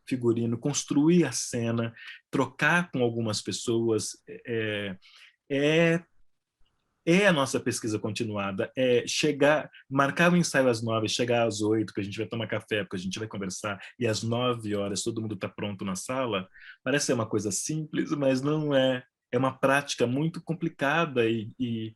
figurino, construir a cena, trocar com algumas pessoas, é a nossa pesquisa continuada, marcar o ensaio às 9, chegar às 8, que a gente vai tomar café, porque a gente vai conversar, e às 9 horas todo mundo está pronto na sala. Parece ser uma coisa simples, mas não é. É uma prática muito complicada e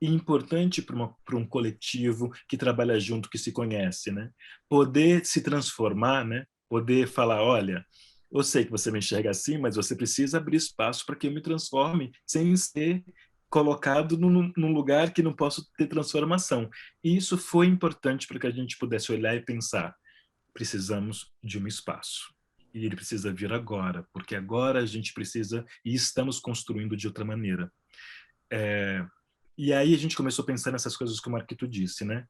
importante para um coletivo que trabalha junto, que se conhece, né? Poder se transformar, né? Poder falar, olha, eu sei que você me enxerga assim, mas você precisa abrir espaço para que eu me transforme sem ser colocado num lugar que não posso ter transformação. E isso foi importante para que a gente pudesse olhar e pensar, precisamos de um espaço. E ele precisa vir agora, porque agora a gente precisa e estamos construindo de outra maneira. E aí a gente começou a pensar nessas coisas que o Marquito disse, né?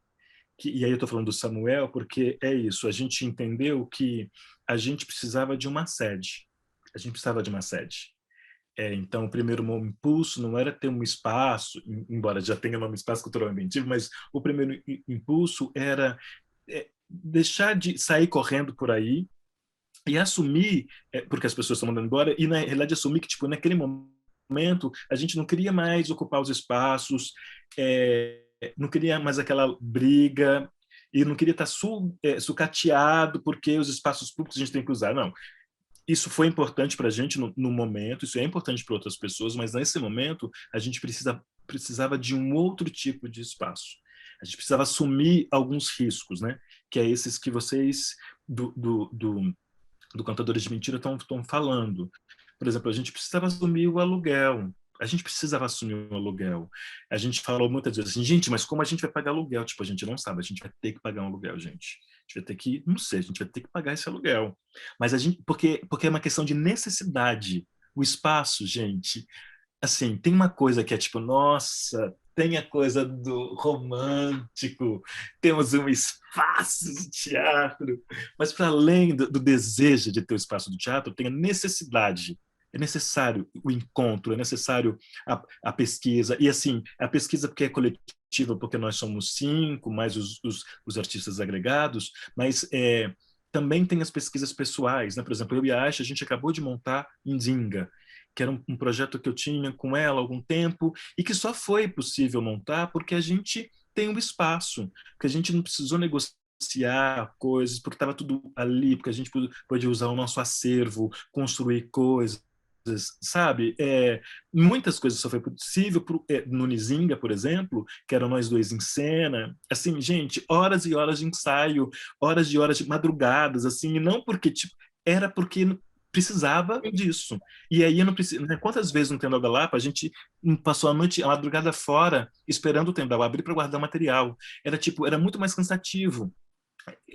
E aí eu estou falando do Samuel, porque é isso, a gente entendeu que a gente precisava de uma sede. A gente precisava de uma sede. Então, o primeiro impulso não era ter um espaço, embora já tenha nome espaço cultural inventivo, mas o primeiro impulso era deixar de sair correndo por aí e assumir, porque as pessoas estão mandando embora, e na realidade assumir que, tipo, naquele momento a gente não queria mais ocupar os espaços, não queria mais aquela briga, e não queria estar sucateado porque os espaços públicos a gente tem que usar, não. Isso foi importante para a gente no momento, isso é importante para outras pessoas, mas nesse momento a gente precisava de um outro tipo de espaço. A gente precisava assumir alguns riscos, né? Que é esses que vocês do Contadores de Mentira estão falando. Por exemplo, a gente precisava assumir o aluguel. A gente precisava assumir o aluguel. A gente falou muitas vezes assim, gente, mas como a gente vai pagar aluguel? Tipo, a gente não sabe, a gente vai ter que pagar um aluguel, gente. A gente vai ter que, não sei, a gente vai ter que pagar esse aluguel. Mas a gente, porque é uma questão de necessidade. O espaço, gente, assim, tem uma coisa que é tipo, nossa, tem a coisa do romântico, temos um espaço de teatro, mas para além do desejo de ter o espaço do teatro, tem a necessidade. É necessário o encontro, é necessário a pesquisa. E, assim, a pesquisa porque é coletiva, porque nós somos 5, mais os artistas agregados, mas também tem as pesquisas pessoais, né? Por exemplo, eu e a Aisha, a gente acabou de montar Indinga, que era um projeto que eu tinha com ela há algum tempo e que só foi possível montar porque a gente tem um espaço, porque a gente não precisou negociar coisas, porque estava tudo ali, porque a gente pôde usar o nosso acervo, construir coisas, sabe? Muitas coisas só foi possível no Nizinga, por exemplo, que eram nós dois em cena, assim, gente, horas e horas de ensaio, horas de madrugadas, assim, e não porque, tipo, era porque precisava disso. E aí eu não preciso, né? Quantas vezes no Tendal da Lapa a gente passou a noite, a madrugada fora, esperando o Tendal abrir para guardar o material. Era muito mais cansativo.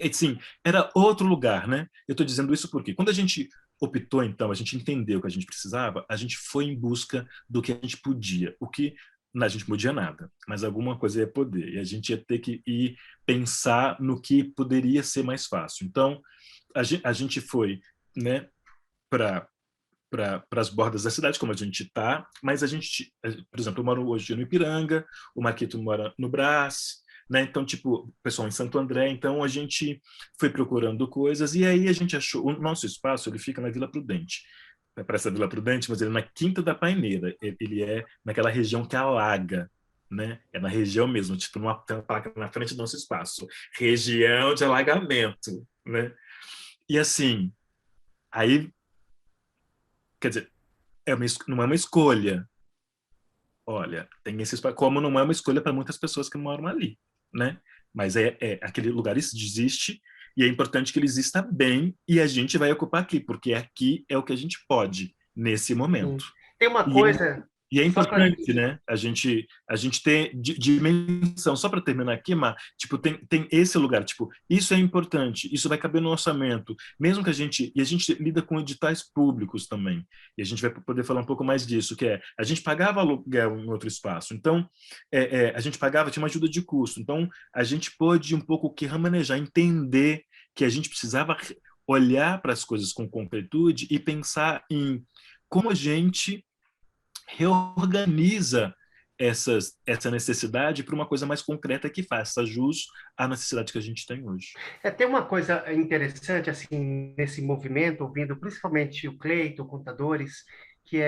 Assim, era outro lugar, né? Eu estou dizendo isso porque quando a gente optou, então, a gente entendeu o que a gente precisava, a gente foi em busca do que a gente podia. O que a gente não podia nada, mas alguma coisa ia poder. E a gente ia ter que ir pensar no que poderia ser mais fácil. Então, a gente foi, né, para as bordas da cidade, como a gente está, mas a gente, por exemplo, eu moro hoje no Ipiranga, o Marquito mora no Brás, né? Então, tipo, o pessoal em Santo André, então a gente foi procurando coisas e aí a gente achou, o nosso espaço, ele fica na Vila Prudente, parece a Vila Prudente, mas ele é na Quinta da Paineira, ele é naquela região que alaga, né? É na região mesmo, tipo, tem uma placa na frente do nosso espaço, região de alagamento, né? E assim, aí quer dizer, não é uma escolha. Olha, tem esse espaço, como não é uma escolha para muitas pessoas que moram ali, né? Mas aquele lugar existe e é importante que ele exista bem e a gente vai ocupar aqui, porque aqui é o que a gente pode nesse momento. Tem uma coisa... E é importante, né? A gente ter dimensão. Só para terminar aqui, Mar, tipo, tem esse lugar, tipo, isso é importante, isso vai caber no orçamento, mesmo que a gente lida com editais públicos também. E a gente vai poder falar um pouco mais disso, que a gente pagava aluguel em outro espaço, então a gente pagava, tinha uma ajuda de custo. Então a gente pôde um pouco que remanejar, entender que a gente precisava olhar para as coisas com concretude e pensar em como a gente reorganiza essa necessidade para uma coisa mais concreta que faça jus à necessidade que a gente tem hoje. Tem uma coisa interessante assim nesse movimento, ouvindo principalmente o Cleiton, contadores, que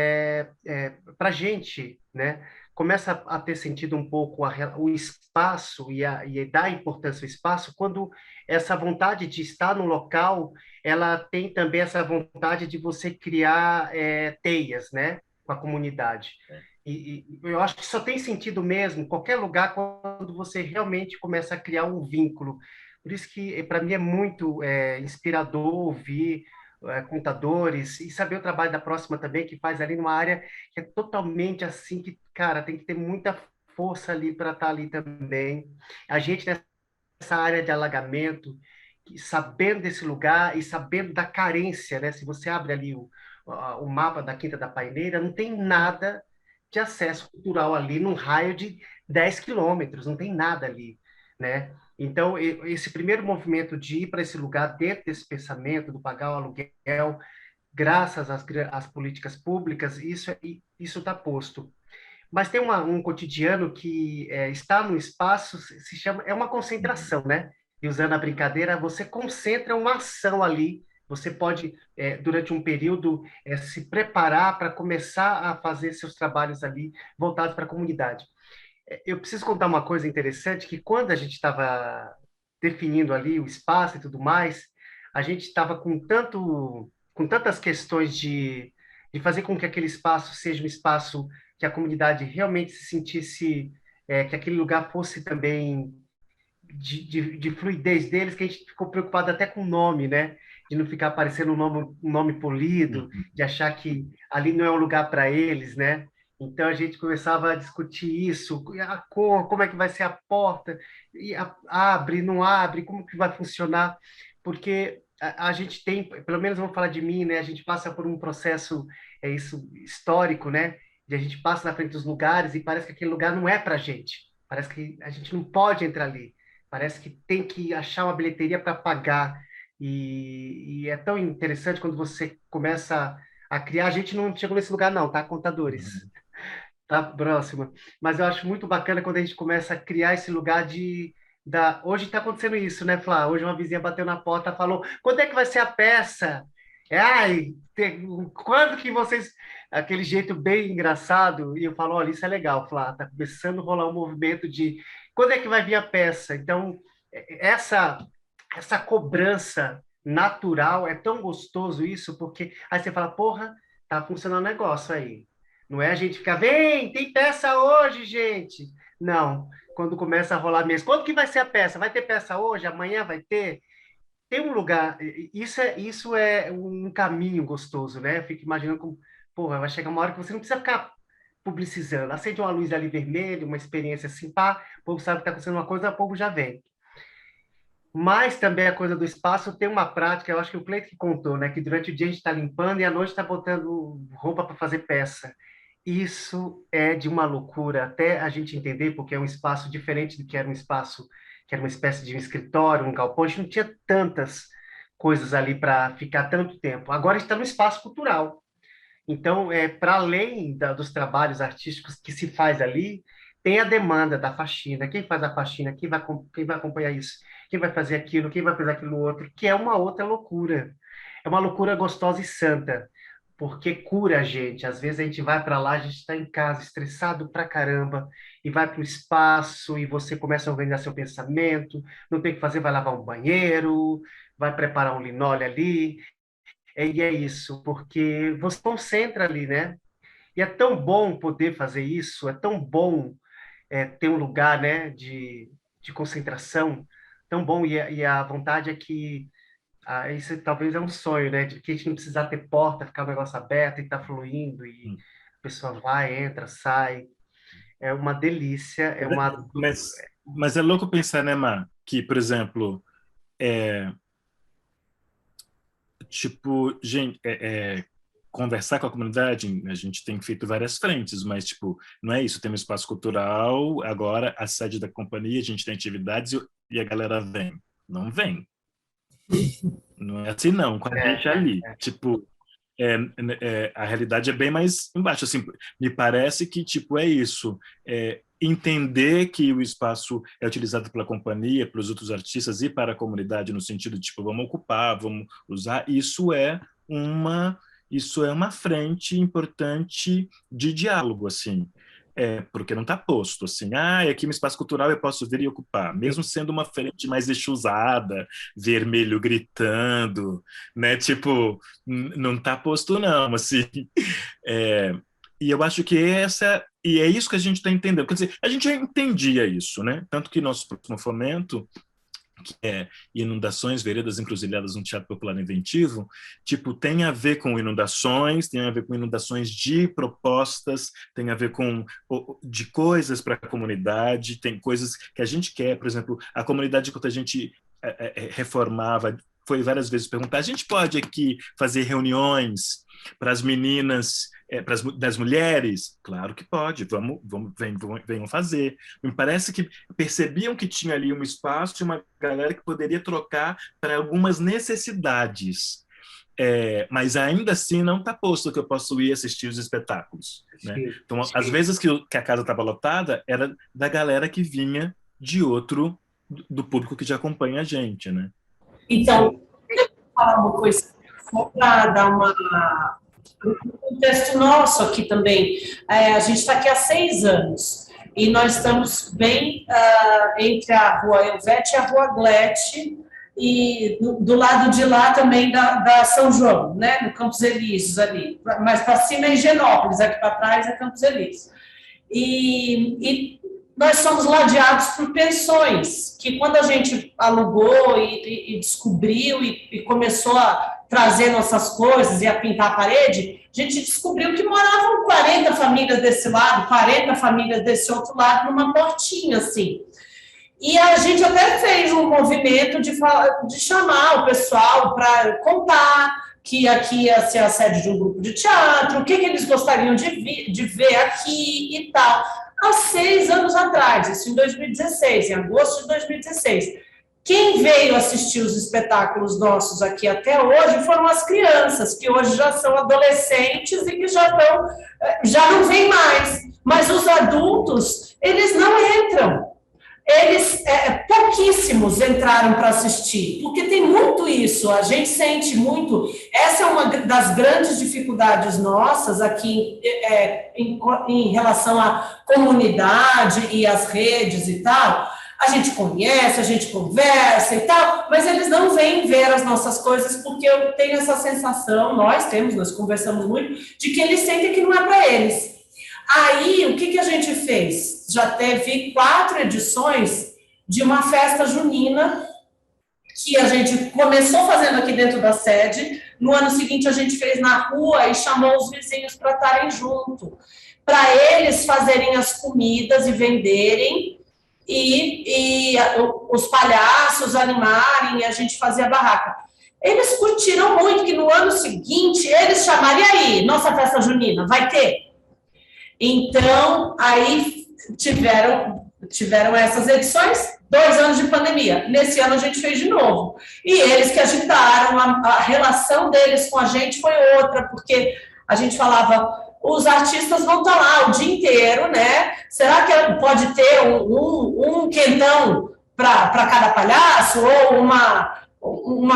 para a gente, né, começa a ter sentido um pouco o espaço e dar importância ao espaço quando essa vontade de estar no local, ela tem também essa vontade de você criar teias, né, com a comunidade. E eu acho que só tem sentido mesmo, qualquer lugar, quando você realmente começa a criar um vínculo. Por isso que, para mim, é muito inspirador ouvir contadores e saber o trabalho da Próxima também, que faz ali numa área que é totalmente assim, que, cara, tem que ter muita força ali para estar ali também. A gente, nessa área de alagamento, sabendo desse lugar e sabendo da carência, né? Se você abre ali o mapa da Quinta da Paineira, não tem nada de acesso cultural ali num raio de 10 quilômetros, não tem nada ali, né? Então, esse primeiro movimento de ir para esse lugar, dentro desse pensamento do pagar o aluguel, graças às políticas públicas, isso está posto. Mas tem um cotidiano que está no espaço, se chama, é uma concentração, né? E usando a brincadeira, você concentra uma ação ali. Você pode, durante um período, se preparar para começar a fazer seus trabalhos ali voltados para a comunidade. Eu preciso contar uma coisa interessante, que quando a gente estava definindo ali o espaço e tudo mais, a gente estava com tantas questões de fazer com que aquele espaço seja um espaço que a comunidade realmente se sentisse, que aquele lugar fosse também de fluidez deles, que a gente ficou preocupado até com o nome, né? De não ficar aparecendo um nome polido, de achar que ali não é um lugar para eles, né? Então a gente começava a discutir isso, a cor, como é que vai ser a porta, e abre, não abre, como que vai funcionar, porque a gente tem, pelo menos vamos falar de mim, né? A gente passa por um processo histórico, né? E a gente passa na frente dos lugares e parece que aquele lugar não é para a gente, parece que a gente não pode entrar ali, parece que tem que achar uma bilheteria para pagar. E é tão interessante quando você começa a criar. A gente não chegou nesse lugar, não, tá? Contadores. Tá próxima. Mas eu acho muito bacana quando a gente começa a criar esse lugar Hoje está acontecendo isso, né, Flá? Hoje uma vizinha bateu na porta e falou: quando é que vai ser a peça? Quando que vocês. Aquele jeito bem engraçado. E eu falo: olha, isso é legal, Flá. Tá começando a rolar um movimento de quando é que vai vir a peça? Então, essa cobrança natural, é tão gostoso isso, porque aí você fala, porra, tá funcionando o negócio aí. Não é a gente ficar, tem peça hoje, gente. Não, quando começa a rolar mesmo. Quando que vai ser a peça? Vai ter peça hoje? Amanhã vai ter? Tem um lugar, isso é um caminho gostoso, né? Eu fico imaginando como, porra, vai chegar uma hora que você não precisa ficar publicizando. Acende uma luz ali vermelha, uma experiência assim, pá, o povo sabe que está acontecendo uma coisa, o povo já vem. Mas também a coisa do espaço tem uma prática, eu acho que o Cleiton que contou, né? Que durante o dia a gente está limpando e à noite está botando roupa para fazer peça. Isso é de uma loucura, até a gente entender, porque é um espaço diferente do que era um espaço, que era uma espécie de um escritório, um galpão, a gente não tinha tantas coisas ali para ficar tanto tempo. Agora a gente está no espaço cultural. Então, para além dos trabalhos artísticos que se faz ali, tem a demanda da faxina. Quem faz a faxina? Quem vai acompanhar isso? Quem vai fazer aquilo? Quem vai fazer aquilo outro? Que é uma outra loucura. É uma loucura gostosa e santa, porque cura a gente. Às vezes a gente vai para lá, a gente está em casa, estressado pra caramba, e vai para o espaço, e você começa a organizar seu pensamento, não tem o que fazer, vai lavar um banheiro, vai preparar um linóleo ali, E é isso, porque você concentra ali, né? E é tão bom poder fazer isso, é tão bom ter um lugar, né, de concentração, tão bom, e a vontade é que isso talvez é um sonho, né, de que a gente não precisar ter porta, ficar o negócio aberto e tá fluindo, e a pessoa vai, entra, sai, é uma delícia, é uma... Mas é louco pensar, né, Mar, que, por exemplo, tipo, gente, conversar com a comunidade, a gente tem feito várias frentes, mas, tipo, não é isso, tem um espaço cultural, agora a sede da companhia, a gente tem atividades e a galera vem. Não vem. Não é assim, não, com a gente ali. Tipo, a realidade é bem mais embaixo, assim, me parece que, tipo, é isso, entender que o espaço é utilizado pela companhia, pelos outros artistas e para a comunidade, no sentido de, tipo, vamos ocupar, vamos usar, isso é uma frente importante de diálogo, assim, porque não está posto, assim, aqui no espaço cultural eu posso vir e ocupar, mesmo sendo uma frente mais exusada, vermelho gritando, né, tipo, não está posto não, assim, e eu acho que e é isso que a gente está entendendo, quer dizer, a gente já entendia isso, né, tanto que nosso próximo fomento, que é Inundações, Veredas Encruzilhadas no Teatro Popular Inventivo, tipo, tem a ver com inundações, tem a ver com inundações de propostas, tem a ver com de coisas para a comunidade, tem coisas que a gente quer, por exemplo, a comunidade, quando a gente reformava, foi várias vezes perguntar, a gente pode aqui fazer reuniões para as meninas, das mulheres? Claro que pode, venham fazer. Me parece que percebiam que tinha ali um espaço e uma galera que poderia trocar para algumas necessidades. Mas ainda assim não está posto que eu possa ir assistir os espetáculos. Né? Então, às vezes que a casa estava lotada, era da galera que vinha do público que já acompanha a gente. Né? Então, eu vou falar uma coisa, só para dar um texto nosso aqui também. A gente está aqui há 6 anos e nós estamos bem entre a Rua Elvete e a Rua Glete e do lado de lá também da São João, né, no Campos Elíseos ali, mas para cima é Higienópolis, aqui para trás é Campos Elíseos. E nós somos ladeados por pensões, que quando a gente alugou e descobriu e começou a trazer nossas coisas e a pintar a parede, a gente descobriu que moravam 40 famílias desse lado, 40 famílias desse outro lado, numa portinha, assim. E a gente até fez um movimento de chamar o pessoal para contar que aqui ia ser a sede de um grupo de teatro, o que eles gostariam de ver aqui e tal. Há 6 anos atrás, isso em 2016, em agosto de 2016. Quem veio assistir os espetáculos nossos aqui até hoje foram as crianças, que hoje já são adolescentes e que já não vêm mais. Mas os adultos, eles não entram. Pouquíssimos entraram para assistir, porque tem muito isso, a gente sente muito, essa é uma das grandes dificuldades nossas aqui em relação à comunidade e às redes e tal. A gente conhece, a gente conversa e tal, mas eles não vêm ver as nossas coisas, porque eu tenho essa sensação, nós conversamos muito, de que eles sentem que não é para eles. Aí, o que a gente fez? Já teve 4 edições de uma festa junina que a gente começou fazendo aqui dentro da sede. No ano seguinte, a gente fez na rua e chamou os vizinhos para estarem junto, para eles fazerem as comidas e venderem, e os palhaços animarem, e a gente fazia barraca. Eles curtiram muito, que no ano seguinte, eles chamaram, e aí, nossa festa junina, vai ter? Então, aí tiveram essas edições, 2 anos de pandemia. Nesse ano a gente fez de novo. E eles que agitaram, a relação deles com a gente foi outra, porque a gente falava, os artistas vão estar lá o dia inteiro, né? Será que pode ter um quentão para cada palhaço, ou um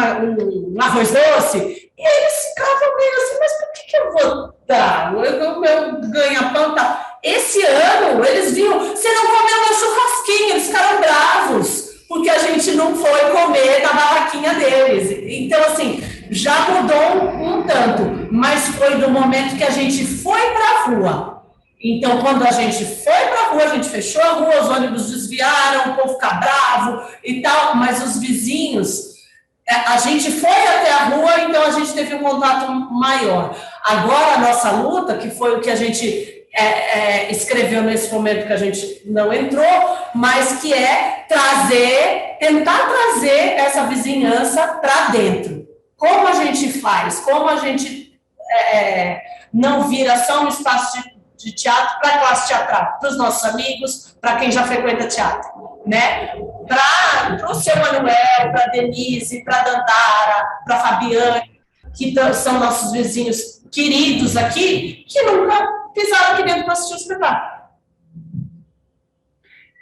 arroz doce? E eles ficavam meio assim, mas por que eu vou dar? Meu ganha-pão tá. Esse ano, eles viram, você não comeu meu churrasquinho, eles ficaram bravos, porque a gente não foi comer na barraquinha deles. Então, assim, já mudou tanto, mas foi do momento que a gente foi para a rua. Então, quando a gente foi para a rua, a gente fechou a rua, os ônibus desviaram, o povo fica bravo e tal, mas os vizinhos, a gente foi até a rua, então a gente teve um contato maior. Agora, a nossa luta, que foi o que a gente escreveu nesse momento que a gente não entrou, mas que é tentar trazer essa vizinhança para dentro. Como a gente faz? Como a gente não vira só um espaço de teatro para a classe teatral, para os nossos amigos, para quem já frequenta teatro, né? Para o seu Manuel, para a Denise, para a Dandara, para a Fabiane, que são nossos vizinhos queridos aqui, que nunca pisaram aqui dentro para assistir o espetáculo.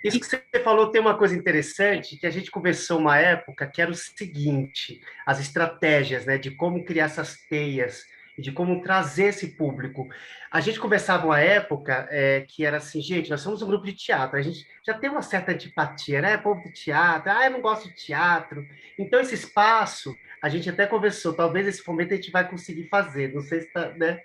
Isso que você falou tem uma coisa interessante, que a gente conversou uma época, que era o seguinte, as estratégias, né, de como criar essas teias, e de como trazer esse público. A gente conversava uma época que era assim, gente, nós somos um grupo de teatro, a gente já tem uma certa antipatia, né, povo do teatro, eu não gosto de teatro. Então, esse espaço, a gente até conversou, talvez esse momento a gente vai conseguir fazer, não sei se está, né,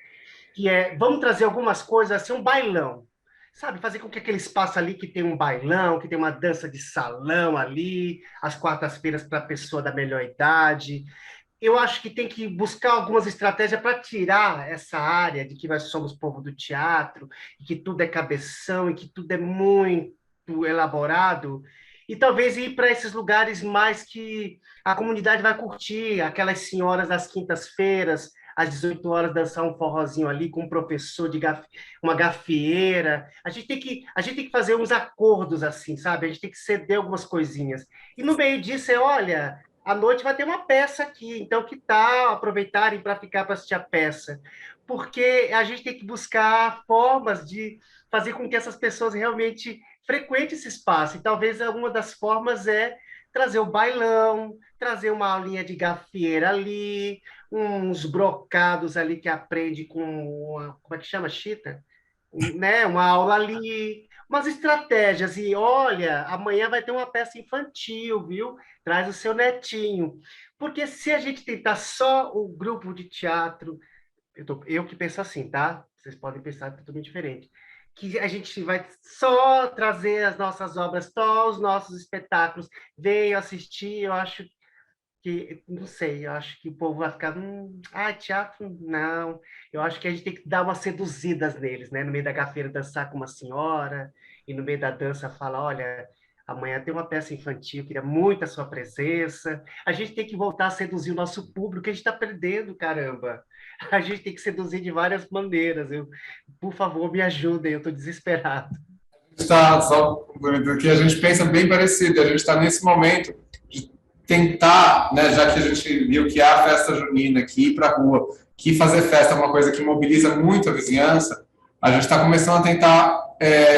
que vamos trazer algumas coisas, assim, um bailão, sabe, fazer com que aquele espaço ali que tem um bailão, que tem uma dança de salão ali, às quartas-feiras para a pessoa da melhor idade. Eu acho que tem que buscar algumas estratégias para tirar essa área de que nós somos povo do teatro, e que tudo é cabeção, e que tudo é muito elaborado, e talvez ir para esses lugares mais que a comunidade vai curtir, aquelas senhoras das quintas-feiras, às 18 horas, dançar um forrozinho ali com um professor de uma gafieira. A gente tem que fazer uns acordos assim, sabe? A gente tem que ceder algumas coisinhas. E no meio disso, olha, à noite vai ter uma peça aqui, então que tal aproveitarem para ficar para assistir a peça? Porque a gente tem que buscar formas de fazer com que essas pessoas realmente frequentem esse espaço. E talvez uma das formas trazer o bailão, trazer uma aulinha de gafieira ali, uns brocados ali que aprende com como é que chama, Chita? Né? Uma aula ali, umas estratégias. E olha, amanhã vai ter uma peça infantil, viu? Traz o seu netinho. Porque se a gente tentar só o grupo de teatro, eu que penso assim, tá? Vocês podem pensar totalmente diferente. Que a gente vai só trazer as nossas obras, só os nossos espetáculos, venham assistir, eu acho que, não sei, eu acho que o povo vai ficar, teatro, não. Eu acho que a gente tem que dar umas seduzidas neles, né? No meio da gafeira dançar com uma senhora, e no meio da dança falar, olha, amanhã tem uma peça infantil, queria muito a sua presença. A gente tem que voltar a seduzir o nosso público, que a gente está perdendo, caramba. A gente tem que seduzir de várias maneiras. Por favor, me ajudem, eu estou desesperado. Está só complementando que a gente pensa bem parecido, a gente está nesse momento de tentar, né, já que a gente viu que há a festa junina, que ir para a rua, que fazer festa é uma coisa que mobiliza muito a vizinhança, a gente está começando a tentar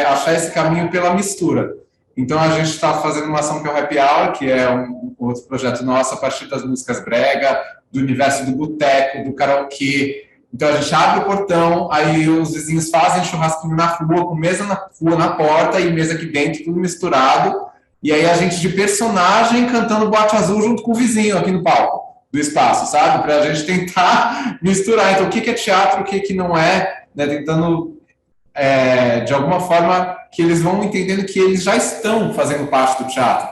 achar esse caminho pela mistura. Então, a gente está fazendo uma ação que é o Happy Hour, que é um outro projeto nosso a partir das músicas brega, do universo do boteco, do karaokê. Então, a gente abre o portão, aí os vizinhos fazem churrasquinho na rua, com mesa na rua, na porta, e mesa aqui dentro, tudo misturado. E aí a gente de personagem cantando Boate Azul junto com o vizinho aqui no palco do espaço, sabe? Para a gente tentar misturar. Então, o que é teatro, o que não é, né? Tentando, de alguma forma, que eles vão entendendo que eles já estão fazendo parte do teatro.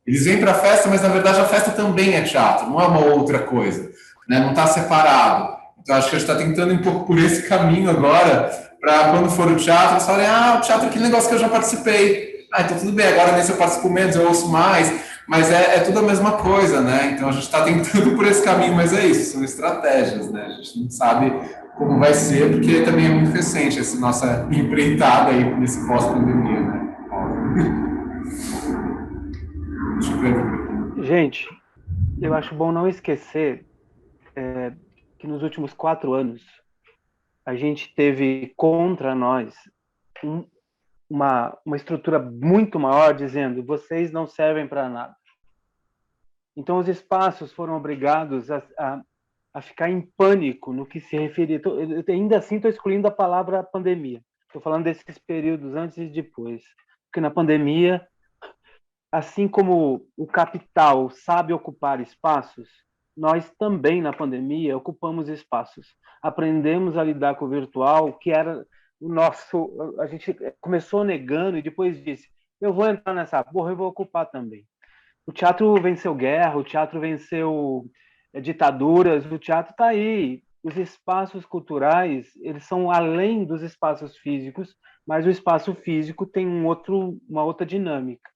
Eles vêm para a festa, mas, na verdade, a festa também é teatro, não é uma outra coisa, né? Não está separado. Então, acho que a gente está tentando um pouco por esse caminho agora, para quando for o teatro, eles falarem, o teatro é aquele negócio que eu já participei. Então tudo bem, agora nesse eu participo menos, eu ouço mais, mas é tudo a mesma coisa, né? Então a gente está tentando por esse caminho, mas é isso, são estratégias, né? A gente não sabe como vai ser, porque também é muito recente essa nossa empreitada aí nesse pós-pandemia, né? Gente, eu acho bom não esquecer que nos últimos 4 anos a gente teve contra nós uma estrutura muito maior dizendo vocês não servem para nada. Então os espaços foram obrigados a ficar em pânico no que se referia. Eu ainda assim estou excluindo a palavra pandemia. Estou falando desses períodos antes e depois. Porque na pandemia, assim como o capital sabe ocupar espaços, nós também, na pandemia, ocupamos espaços. Aprendemos a lidar com o virtual, que era o nosso... A gente começou negando e depois disse, eu vou entrar nessa porra, eu vou ocupar também. O teatro venceu guerra, o teatro venceu ditaduras, o teatro está aí. Os espaços culturais, eles são além dos espaços físicos, mas o espaço físico tem uma outra dinâmica.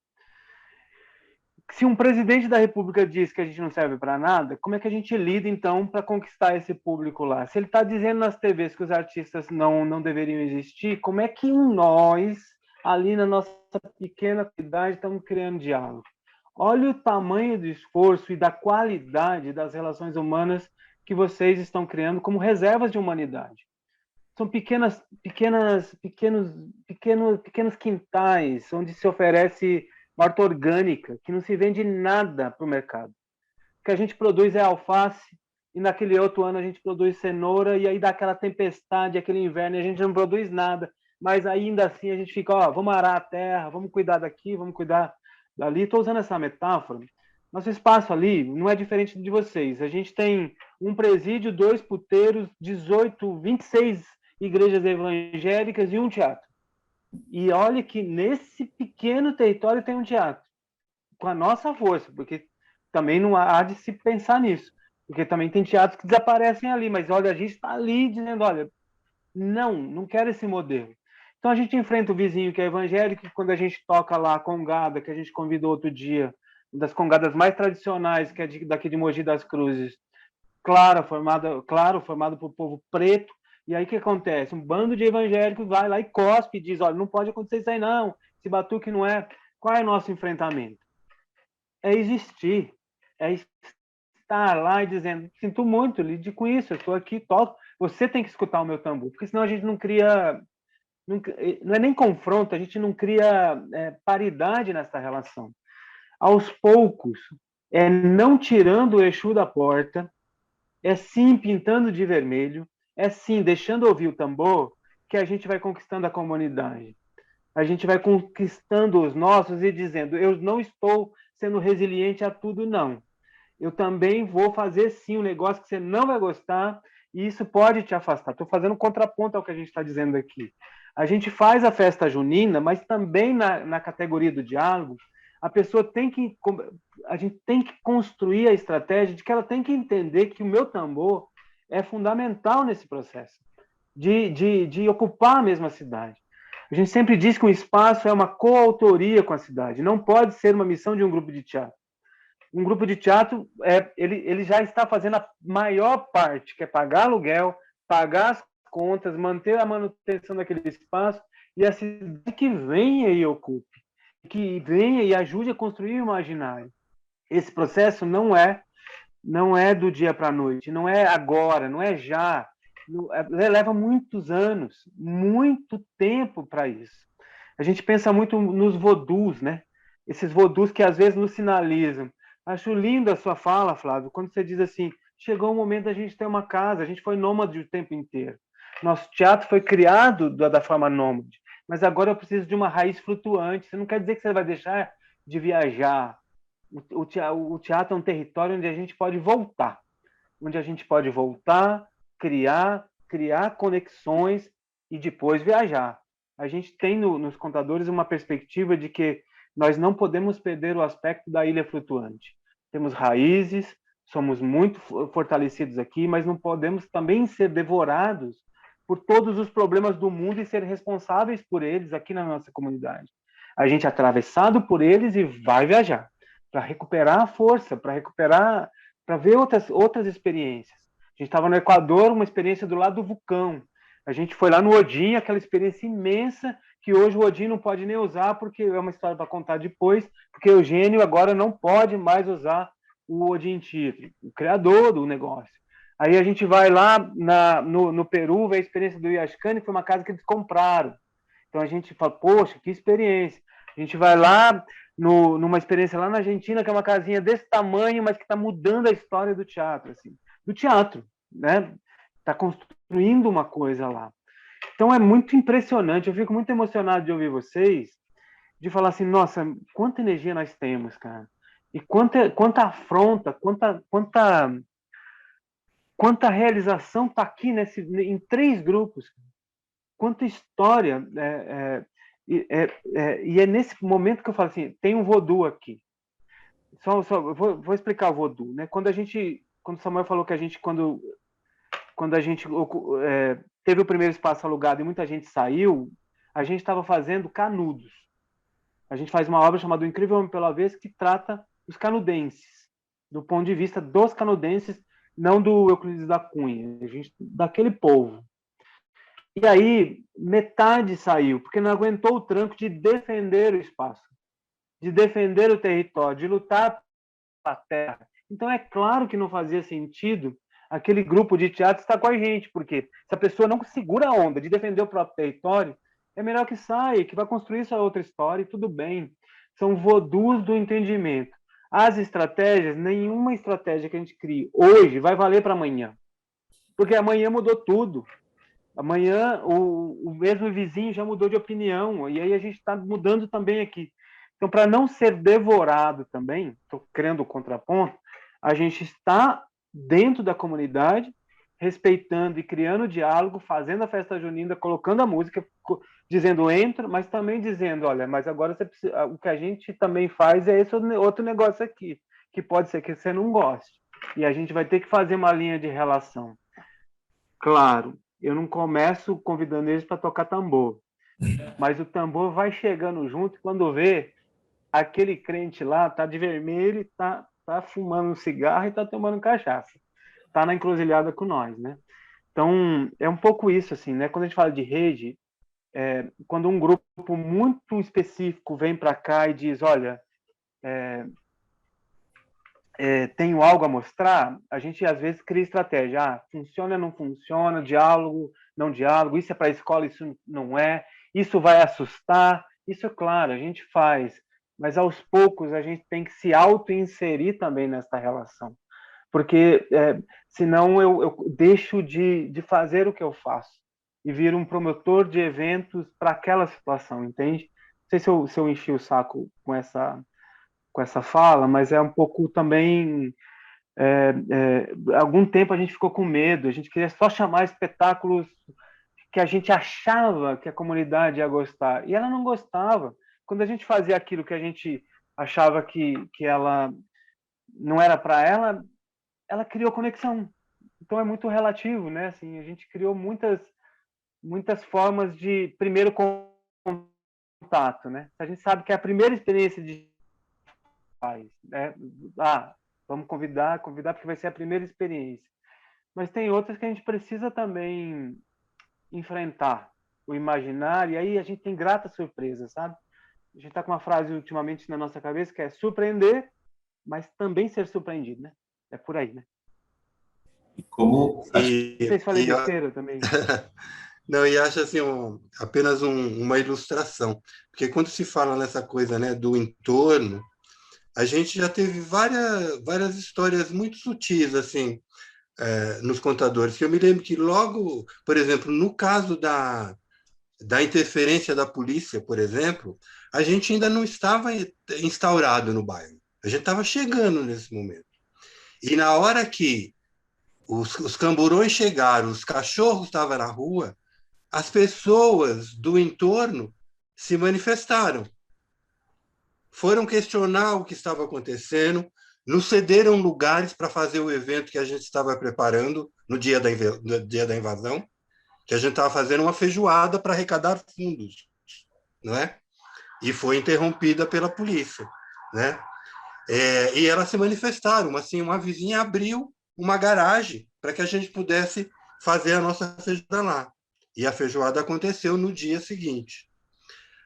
Se um presidente da República diz que a gente não serve para nada, como é que a gente lida, então, para conquistar esse público lá? Se ele está dizendo nas TVs que os artistas não deveriam existir, como é que nós, ali na nossa pequena cidade, estamos criando diálogo? Olha o tamanho do esforço e da qualidade das relações humanas que vocês estão criando como reservas de humanidade. São pequenos quintais onde se oferece horta orgânica, que não se vende nada para o mercado. O que a gente produz é alface, e naquele outro ano a gente produz cenoura, e aí dá aquela tempestade, aquele inverno, e a gente não produz nada. Mas ainda assim a gente fica, vamos arar a terra, vamos cuidar daqui, vamos cuidar dali. Estou usando essa metáfora. Nosso espaço ali não é diferente de vocês. A gente tem um presídio, 2 puteiros, 26 igrejas evangélicas e um teatro. E olha que nesse pequeno território tem um teatro, com a nossa força, porque também não há de se pensar nisso, porque também tem teatros que desaparecem ali, mas olha, a gente está ali dizendo, olha, não quero esse modelo. Então a gente enfrenta o vizinho que é evangélico, quando a gente toca lá a congada, que a gente convidou outro dia, uma das congadas mais tradicionais, que é daqui de Mogi das Cruzes, claro, formado por povo preto. E aí o que acontece? Um bando de evangélicos vai lá e cospe e diz, olha, não pode acontecer isso aí não, esse batuque não é... Qual é o nosso enfrentamento? É existir, é estar lá e dizendo, sinto muito, lide com isso, eu estou aqui, toco, você tem que escutar o meu tambor, porque senão a gente não cria... Não é nem confronto, a gente não cria paridade nessa relação. Aos poucos, é não tirando o Exu da porta, é sim pintando de vermelho, é sim deixando ouvir o tambor, que a gente vai conquistando a comunidade. A gente vai conquistando os nossos e dizendo, eu não estou sendo resiliente a tudo, não. Eu também vou fazer sim um negócio que você não vai gostar e isso pode te afastar. Estou fazendo um contraponto ao que a gente está dizendo aqui. A gente faz a festa junina, mas também na categoria do diálogo, a gente tem que construir a estratégia de que ela tem que entender que o meu tambor é fundamental nesse processo de ocupar a mesma cidade. A gente sempre diz que um espaço é uma coautoria com a cidade, não pode ser uma missão de um grupo de teatro. Um grupo de teatro, ele já está fazendo a maior parte, que é pagar aluguel, pagar as contas, manter a manutenção daquele espaço, e a cidade que venha e ocupe, que venha e ajude a construir o imaginário. Esse processo não é do dia para a noite, não é agora, não é já. Leva muitos anos, muito tempo para isso. A gente pensa muito nos vodus, né? Esses vodus que às vezes nos sinalizam. Acho linda a sua fala, Flávio, quando você diz assim, chegou o momento da gente ter uma casa, a gente foi nômade o tempo inteiro. Nosso teatro foi criado da forma nômade, mas agora eu preciso de uma raiz flutuante. Isso não quer dizer que você vai deixar de viajar. O teatro é um território onde a gente pode voltar, criar conexões e depois viajar. A gente tem nos contadores uma perspectiva de que nós não podemos perder o aspecto da ilha flutuante. Temos raízes, somos muito fortalecidos aqui, mas não podemos também ser devorados por todos os problemas do mundo e ser responsáveis por eles aqui na nossa comunidade. A gente é atravessado por eles e vai viajar para recuperar a força, para ver outras experiências. A gente estava no Equador, uma experiência do lado do vulcão. A gente foi lá no Odin, aquela experiência imensa que hoje o Odin não pode nem usar, porque é uma história para contar depois, porque o Eugênio agora não pode mais usar o Odin Tietê, o criador do negócio. Aí a gente vai lá no Peru, vê a experiência do Iaxcane, que foi uma casa que eles compraram. Então a gente fala, poxa, que experiência. A gente vai lá numa experiência lá na Argentina, que é uma casinha desse tamanho, mas que está mudando a história do teatro, assim. Do teatro, né? Está construindo uma coisa lá. Então é muito impressionante, eu fico muito emocionado de ouvir vocês, de falar assim, nossa, quanta energia nós temos, cara. E quanta afronta, quanta quanta realização está aqui em 3 grupos, quanta história. E é nesse momento que eu falo assim, tem um voodoo aqui. Vou explicar o voodoo, né? Quando o Samuel falou que quando a gente teve o primeiro espaço alugado e muita gente saiu, a gente estava fazendo Canudos. A gente faz uma obra chamada O Incrível Homem pelo Avesso, que trata os canudenses, do ponto de vista dos canudenses, não do Euclides da Cunha, daquele povo. E aí, metade saiu, porque não aguentou o tranco de defender o espaço, de defender o território, de lutar pela terra. Então, é claro que não fazia sentido aquele grupo de teatro estar com a gente, porque se a pessoa não segura a onda de defender o próprio território, é melhor que saia, que vai construir sua outra história e tudo bem. São voodoos do entendimento. As estratégias, nenhuma estratégia que a gente crie hoje vai valer para amanhã, porque amanhã mudou tudo. Amanhã o mesmo vizinho já mudou de opinião, e aí a gente está mudando também aqui. Então, para não ser devorado também, estou criando o contraponto, a gente está dentro da comunidade, respeitando e criando diálogo, fazendo a festa junina, colocando a música, dizendo entra, mas também dizendo, olha, mas agora você precisa, o que a gente também faz é esse outro negócio aqui, que pode ser que você não goste. E a gente vai ter que fazer uma linha de relação. Claro, eu não começo convidando eles para tocar tambor, mas o tambor vai chegando junto, e quando vê, aquele crente lá tá de vermelho, tá fumando um cigarro e tá tomando cachaça. Tá na encruzilhada com nós, né? Então, é um pouco isso, assim, né? Quando a gente fala de rede, quando um grupo muito específico vem para cá e diz, olha, tenho algo a mostrar, a gente às vezes cria estratégia. Funciona, não funciona, diálogo, não diálogo, isso é para a escola, isso não é, isso vai assustar, isso é claro, a gente faz, mas aos poucos a gente tem que se auto-inserir também nessa relação, porque senão eu deixo de fazer o que eu faço e viro um promotor de eventos para aquela situação, entende? Não sei se eu enchi o saco com essa fala, mas é um pouco também... algum tempo a gente ficou com medo, a gente queria só chamar espetáculos que a gente achava que a comunidade ia gostar, e ela não gostava. Quando a gente fazia aquilo que a gente achava que ela não era para ela, ela criou conexão. Então é muito relativo, né? Assim, a gente criou muitas formas de primeiro contato, né? A gente sabe que é a primeira experiência de pais, né? Vamos convidar porque vai ser a primeira experiência. Mas tem outras que a gente precisa também enfrentar o imaginário, e aí a gente tem grata surpresa, sabe? A gente está com uma frase ultimamente na nossa cabeça que é surpreender, mas também ser surpreendido, né? É por aí, né? Como... Vocês falei besteira também. Não, e acho assim, apenas uma ilustração, porque quando se fala nessa coisa, né, do entorno, a gente já teve várias histórias muito sutis, assim, nos contadores. Eu me lembro que logo, por exemplo, no caso da interferência da polícia, por exemplo, a gente ainda não estava instaurado no bairro. A gente estava chegando nesse momento. E na hora que os camburões chegaram, os cachorros estavam na rua, as pessoas do entorno se manifestaram. Foram questionar o que estava acontecendo, nos cederam lugares para fazer o evento que a gente estava preparando no dia da invasão, que a gente estava fazendo uma feijoada para arrecadar fundos, não é? E foi interrompida pela polícia, né? E elas se manifestaram, assim, uma vizinha abriu uma garagem para que a gente pudesse fazer a nossa feijoada lá. E a feijoada aconteceu no dia seguinte.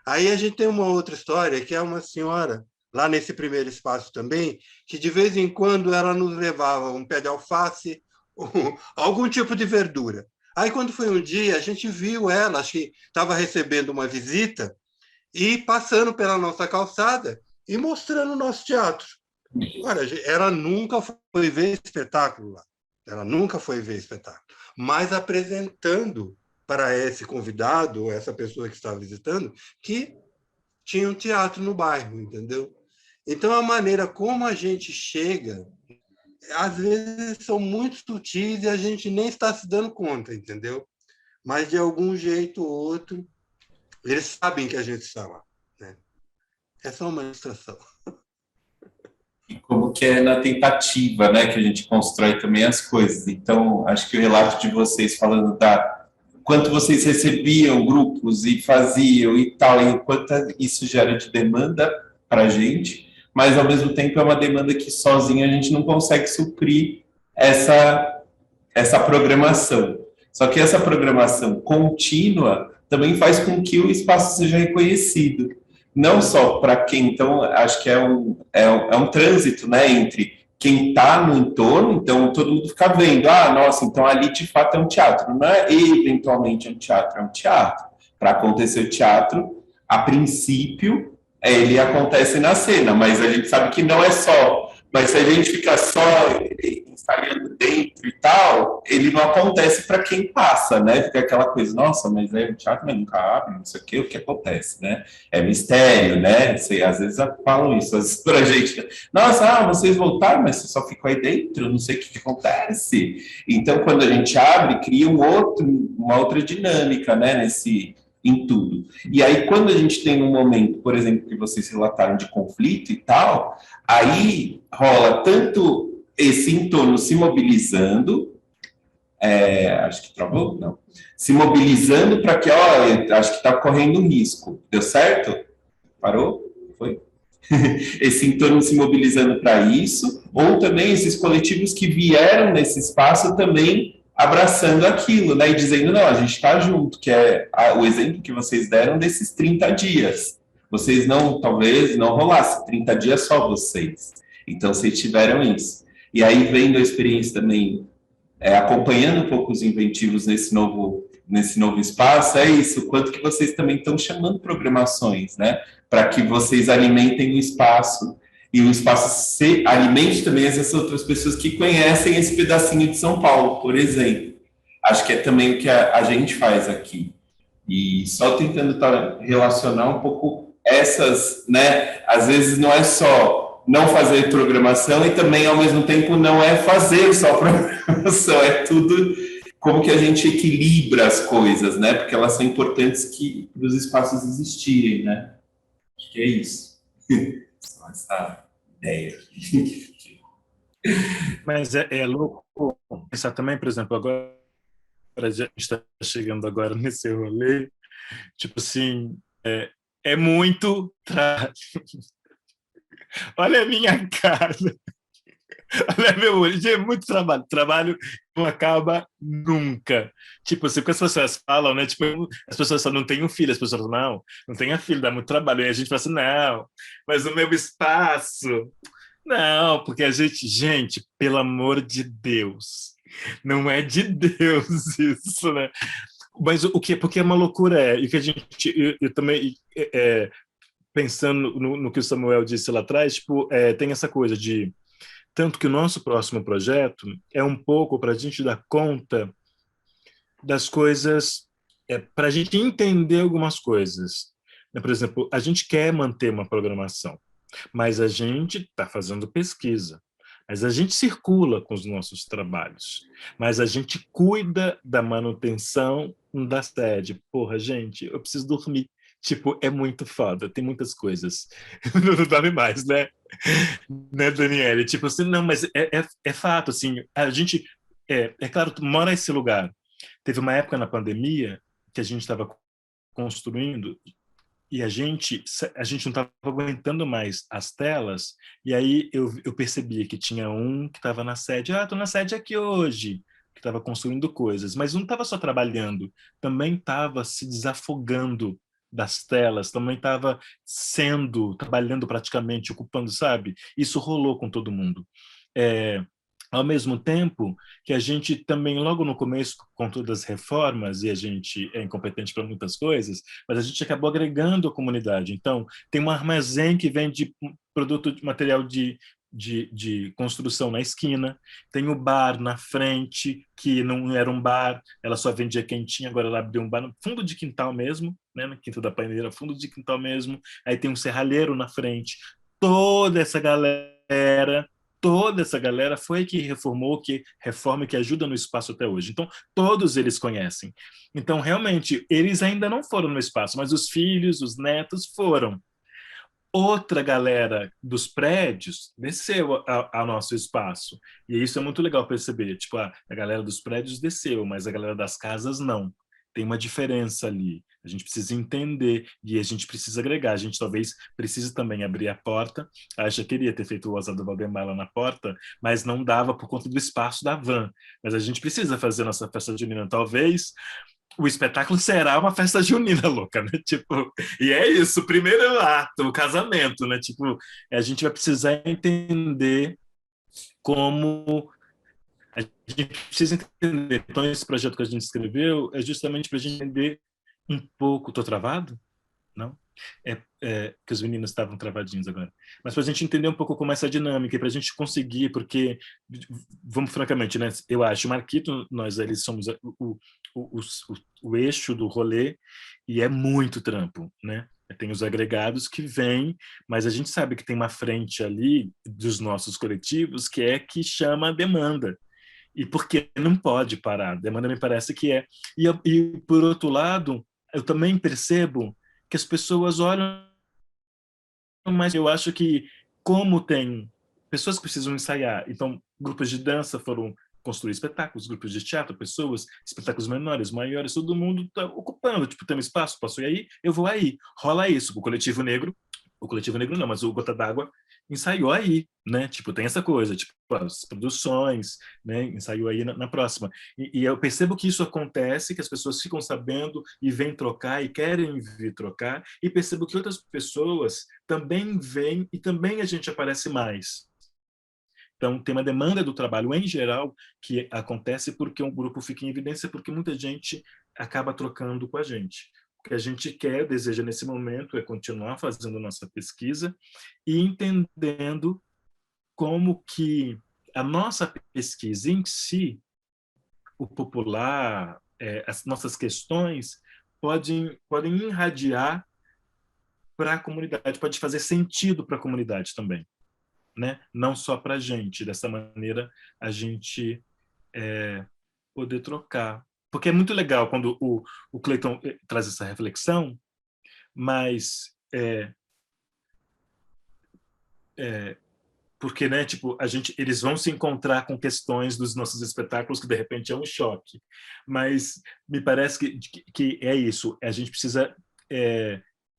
Aí a gente tem uma outra história, que é uma senhora, lá nesse primeiro espaço também, que de vez em quando ela nos levava um pé de alface, algum tipo de verdura. Aí, quando foi um dia, a gente viu ela, acho que estava recebendo uma visita, e passando pela nossa calçada e mostrando o nosso teatro. Olha, ela nunca foi ver espetáculo lá. Ela nunca foi ver espetáculo. Mas apresentando para esse convidado, ou essa pessoa que estava visitando, que tinha um teatro no bairro, entendeu? Então, a maneira como a gente chega às vezes são muito sutis e a gente nem está se dando conta, entendeu? Mas de algum jeito ou outro, eles sabem que a gente está lá, né? É só uma ilustração. E como que é na tentativa, né, que a gente constrói também as coisas. Então, acho que o relato de vocês falando da quanto vocês recebiam grupos e faziam e tal, e o quanto isso gera de demanda para a gente, mas ao mesmo tempo é uma demanda que sozinho a gente não consegue suprir essa programação. Só que essa programação contínua também faz com que o espaço seja reconhecido. Não só para quem, então, acho que é um trânsito, né, entre quem está no entorno, então todo mundo fica vendo, nossa, então ali de fato é um teatro. Não é eventualmente um teatro, é um teatro. Para acontecer o teatro, a princípio, ele acontece na cena, mas a gente sabe que não é só. Mas se a gente fica só ensaiando dentro e tal, ele não acontece para quem passa, né? Fica aquela coisa, nossa, mas é um teatro, mas nunca abre, não sei o que acontece, né? É mistério, né? Sei, às vezes falam isso pra gente. Nossa, vocês voltaram, mas você só ficou aí dentro, não sei o que acontece. Então, quando a gente abre, cria uma outra dinâmica, né? Em tudo. E aí, quando a gente tem um momento, por exemplo, que vocês relataram de conflito e tal, aí rola tanto esse entorno se mobilizando, acho que travou? Não. Se mobilizando para que, acho que está correndo um risco. Deu certo? Parou? Foi? Esse entorno se mobilizando para isso, ou também esses coletivos que vieram nesse espaço também abraçando aquilo, né, e dizendo, não, a gente está junto, que é o exemplo que vocês deram desses 30 dias. Vocês não, talvez, não rolasse 30 dias só vocês. Então, vocês tiveram isso. E aí, vendo a experiência também, acompanhando um pouco os inventivos nesse novo espaço, é isso, quanto que vocês também estão chamando programações, né, para que vocês alimentem o espaço, e o espaço se alimente também essas outras pessoas que conhecem esse pedacinho de São Paulo, por exemplo. Acho que é também o que a gente faz aqui. E só tentando relacionar um pouco essas, né? Às vezes não é só não fazer programação e também, ao mesmo tempo, não é fazer só programação, é tudo como que a gente equilibra as coisas, né? Porque elas são importantes para os espaços existirem, né? Acho que é isso. Só essa ideia. Mas é louco pensar também, por exemplo, agora a gente está chegando agora nesse rolê, tipo assim, é muito olha a minha casa, olha meu olho, é muito trabalho não acaba nunca. Tipo assim, porque as pessoas falam, né? Tipo, as pessoas falam, não tenho filho, as pessoas falam, não tenha filho, dá muito trabalho. E a gente fala assim, não, mas o meu espaço. Não, porque a gente, pelo amor de Deus, não é de Deus isso, né? Mas o que, porque é uma loucura, e que a gente, eu também, pensando no que o Samuel disse lá atrás, tipo, tem essa coisa de, tanto que o nosso próximo projeto é um pouco para a gente dar conta das coisas, para a gente entender algumas coisas. Por exemplo, a gente quer manter uma programação, mas a gente está fazendo pesquisa, mas a gente circula com os nossos trabalhos, mas a gente cuida da manutenção da sede. Porra, gente, eu preciso dormir. Tipo, é muito foda, tem muitas coisas. Não dorme mais, né? Né, Daniele? Tipo assim, não, mas é fato, assim, a gente, claro, mora nesse lugar. Teve uma época na pandemia que a gente estava construindo e a gente não estava aguentando mais as telas, e aí eu percebi que tinha um que estava na sede, tô na sede aqui hoje, que estava construindo coisas, mas não estava só trabalhando, também estava se desafogando das telas, também estava trabalhando praticamente, ocupando, sabe? Isso rolou com todo mundo. Ao mesmo tempo que a gente também, logo no começo, com todas as reformas, e a gente é incompetente para muitas coisas, mas a gente acabou agregando a comunidade. Então, tem um armazém que vende produto de material de construção na esquina, tem o bar na frente, que não era um bar, ela só vendia quentinha, agora ela abriu um bar no fundo de quintal mesmo, né, no quintal da Paineira, fundo de quintal mesmo, aí tem um serralheiro na frente, toda essa galera toda essa galera foi que reformou, que reforma e que ajuda no espaço até hoje. Então, todos eles conhecem. Então, realmente, eles ainda não foram no espaço, mas os filhos, os netos foram. Outra galera dos prédios desceu ao nosso espaço. E isso é muito legal perceber. Tipo, a galera dos prédios desceu, mas a galera das casas não. Tem uma diferença ali. A gente precisa entender e a gente precisa agregar. A gente talvez precise também abrir a porta. A já queria ter feito o Osa do Valdemar lá na porta, mas não dava por conta do espaço da van. Mas a gente precisa fazer nossa festa junina. Talvez o espetáculo será uma festa junina louca, né? Tipo, e é isso, o primeiro ato, o casamento, né? Tipo, a gente vai precisar entender como a gente precisa entender. Então, esse projeto que a gente escreveu é justamente para a gente entender um pouco. Tô travado? Não? Que os meninos estavam travadinhos agora. Mas para a gente entender um pouco como essa dinâmica e para a gente conseguir, porque, vamos francamente, né? Eu acho, o Marquito, nós eles somos o eixo do rolê e é muito trampo, né? Tem os agregados que vêm, mas a gente sabe que tem uma frente ali dos nossos coletivos que chama a demanda. E porque não pode parar. A demanda me parece que é. E por outro lado, eu também percebo que as pessoas olham, mas eu acho que como tem pessoas que precisam ensaiar, então grupos de dança foram construir espetáculos, grupos de teatro, pessoas, espetáculos menores, maiores, todo mundo está ocupando, tipo, tem um espaço, posso ir aí? Eu vou aí. Rola isso. O Coletivo Negro não, mas o Gota d'Água ensaiou aí, né? Tipo, tem essa coisa, tipo, as produções, né? Ensaiou aí na próxima. E eu percebo que isso acontece, que as pessoas ficam sabendo e vêm trocar e querem vir trocar, e percebo que outras pessoas também vêm e também a gente aparece mais. Então, tem uma demanda do trabalho em geral que acontece porque um grupo fica em evidência, porque muita gente acaba trocando com a gente. O que a gente quer, deseja nesse momento é continuar fazendo nossa pesquisa e entendendo como que a nossa pesquisa em si, o popular, as nossas questões, podem irradiar para a comunidade, pode fazer sentido para a comunidade também. Né? Não só para a gente. Dessa maneira, a gente poder trocar. Porque é muito legal quando o Clayton traz essa reflexão, mas porque, né, tipo, eles vão se encontrar com questões dos nossos espetáculos que de repente é um choque. Mas me parece que é isso. A gente precisa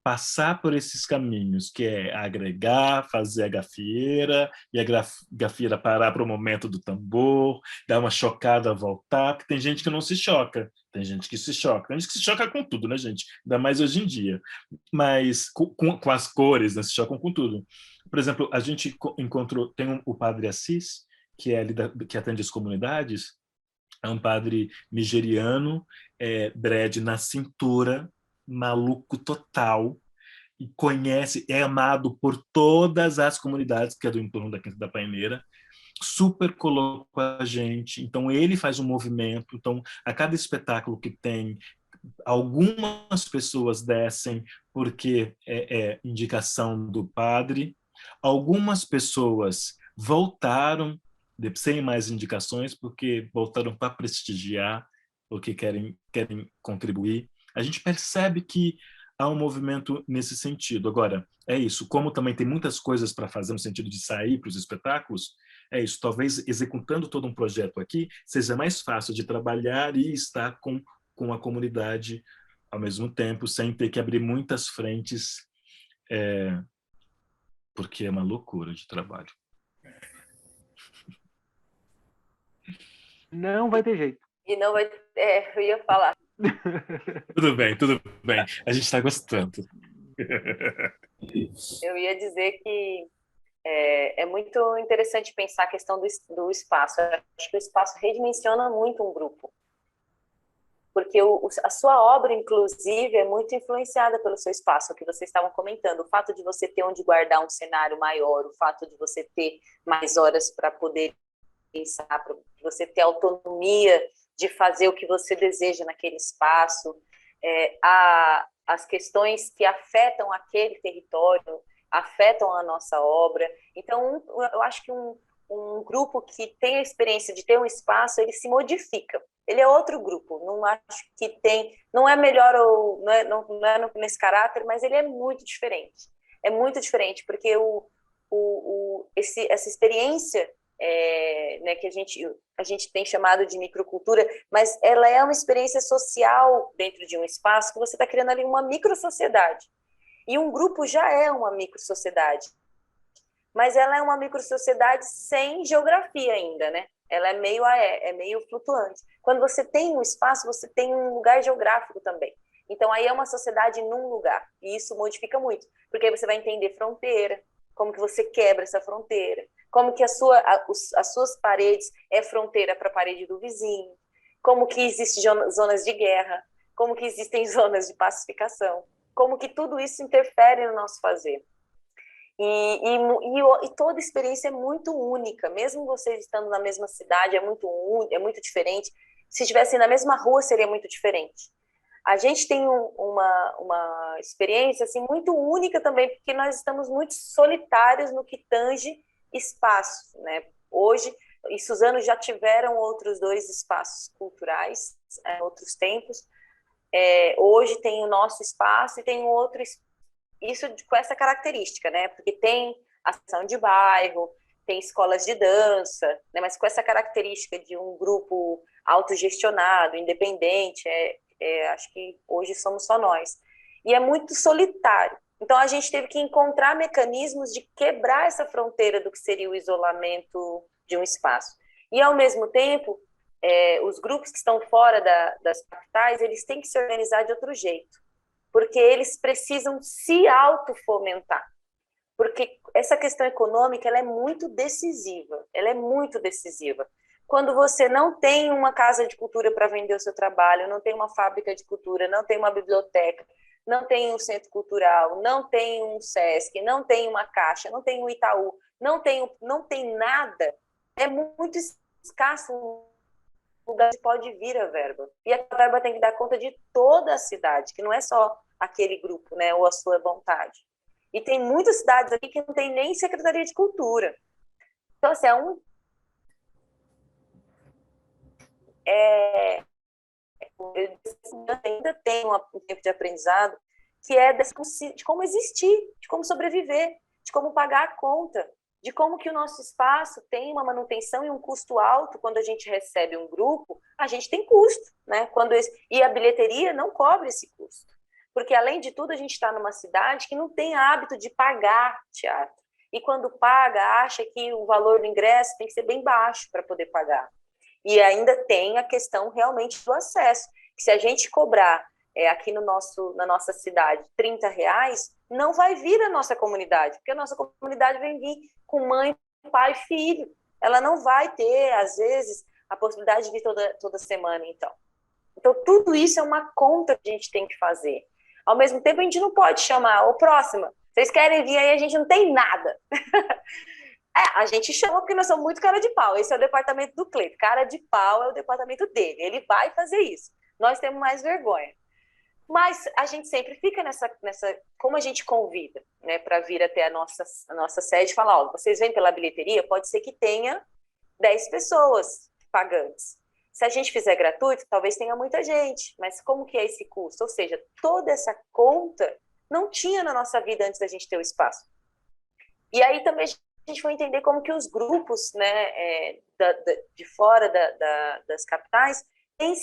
passar por esses caminhos, que é agregar, fazer a gafieira, e a gafieira parar para o momento do tambor, dar uma chocada, voltar, porque tem gente que não se choca, tem gente que se choca, tem gente que se choca com tudo, né, gente? Ainda mais hoje em dia. Mas com as cores, né, se chocam com tudo. Por exemplo, a gente encontrou, tem o padre Assis, que é ali que atende as comunidades, é um padre nigeriano, dread na cintura, maluco total, e conhece, é amado por todas as comunidades que é do entorno da Quinta da Paineira, super colocou a gente, então ele faz um movimento, então a cada espetáculo que tem, algumas pessoas descem porque é indicação do padre, algumas pessoas voltaram sem mais indicações porque voltaram para prestigiar, porque querem contribuir. A gente percebe que há um movimento nesse sentido. Agora, é isso. Como também tem muitas coisas para fazer no sentido de sair para os espetáculos, é isso. Talvez executando todo um projeto aqui seja mais fácil de trabalhar e estar com a comunidade ao mesmo tempo, sem ter que abrir muitas frentes, porque é uma loucura de trabalho. Não vai ter jeito. E não vai... eu ia falar. Tudo bem. A gente está gostando. Eu ia dizer que é muito interessante pensar a questão do espaço. Eu acho que o espaço redimensiona muito um grupo. Porque a sua obra, inclusive, é muito influenciada pelo seu espaço, o que vocês estavam comentando. O fato de você ter onde guardar um cenário maior, o fato de você ter mais horas para poder pensar, para você ter autonomia de fazer o que você deseja naquele espaço, as questões que afetam aquele território, afetam a nossa obra. Então, eu acho que um grupo que tem a experiência de ter um espaço, ele se modifica. Ele é outro grupo, não acho que tem, não é melhor ou não é nesse caráter, mas ele é muito diferente. É muito diferente, porque essa experiência né, que a gente tem chamado de microcultura, mas ela é uma experiência social dentro de um espaço que você está criando ali uma microsociedade. E um grupo já é uma microsociedade, mas ela é uma microsociedade sem geografia ainda, né? Ela é meio flutuante. Quando você tem um espaço, você tem um lugar geográfico também. Então, aí é uma sociedade num lugar. E isso modifica muito. Porque aí você vai entender fronteira, como que você quebra essa fronteira, como que as suas paredes é fronteira para a parede do vizinho, como que existem zonas de guerra, como que existem zonas de pacificação, como que tudo isso interfere no nosso fazer. E toda experiência é muito única, mesmo vocês estando na mesma cidade, é muito diferente. Se estivessem na mesma rua, seria muito diferente. A gente tem uma experiência assim, muito única também, porque nós estamos muito solitários no que tange espaço, né? Hoje, e Suzano já tiveram outros 2 espaços culturais, em outros tempos. Hoje tem o nosso espaço e tem outro espaço. Isso com essa característica, né? Porque tem ação de bairro, tem escolas de dança, né? Mas com essa característica de um grupo autogestionado, independente, acho que hoje somos só nós. E é muito solitário. Então, a gente teve que encontrar mecanismos de quebrar essa fronteira do que seria o isolamento de um espaço. E, ao mesmo tempo, os grupos que estão fora das capitais, eles têm que se organizar de outro jeito, porque eles precisam se autofomentar. Porque essa questão econômica, ela é muito decisiva. Quando você não tem uma casa de cultura para vender o seu trabalho, não tem uma fábrica de cultura, não tem uma biblioteca, não tem um centro cultural, não tem um SESC, não tem uma Caixa, não tem um Itaú, não tem nada, é muito escasso um lugar que pode vir a verba. E a verba tem que dar conta de toda a cidade, que não é só aquele grupo, né, ou a sua vontade. E tem muitas cidades aqui que não tem nem Secretaria de Cultura. Então, assim, ainda tem um tempo de aprendizado que é de como existir, de como sobreviver, de como pagar a conta, de como que o nosso espaço tem uma manutenção e um custo alto. Quando a gente recebe um grupo, a gente tem custo, né? E a bilheteria não cobre esse custo, porque além de tudo a gente está numa cidade que não tem hábito de pagar teatro, e quando paga, acha que o valor do ingresso tem que ser bem baixo para poder pagar. E ainda tem a questão realmente do acesso, que se a gente cobrar aqui na nossa cidade R$30, não vai vir a nossa comunidade, porque a nossa comunidade vem vir com mãe, pai, filho. Ela não vai ter, às vezes, a possibilidade de vir toda semana, então. Então, tudo isso é uma conta que a gente tem que fazer. Ao mesmo tempo, a gente não pode chamar, próxima, vocês querem vir aí, a gente não tem nada. A gente chama porque nós somos muito cara de pau. Esse é o departamento do Cleito. Cara de pau é o departamento dele. Ele vai fazer isso. Nós temos mais vergonha. Mas a gente sempre fica nessa como a gente convida, né, para vir até a nossa sede e falar, vocês vêm pela bilheteria, pode ser que tenha 10 pessoas pagantes. Se a gente fizer gratuito, talvez tenha muita gente, mas como que é esse custo? Ou seja, toda essa conta não tinha na nossa vida antes da gente ter o espaço. E aí também a gente foi entender como que os grupos, né, de fora das capitais têm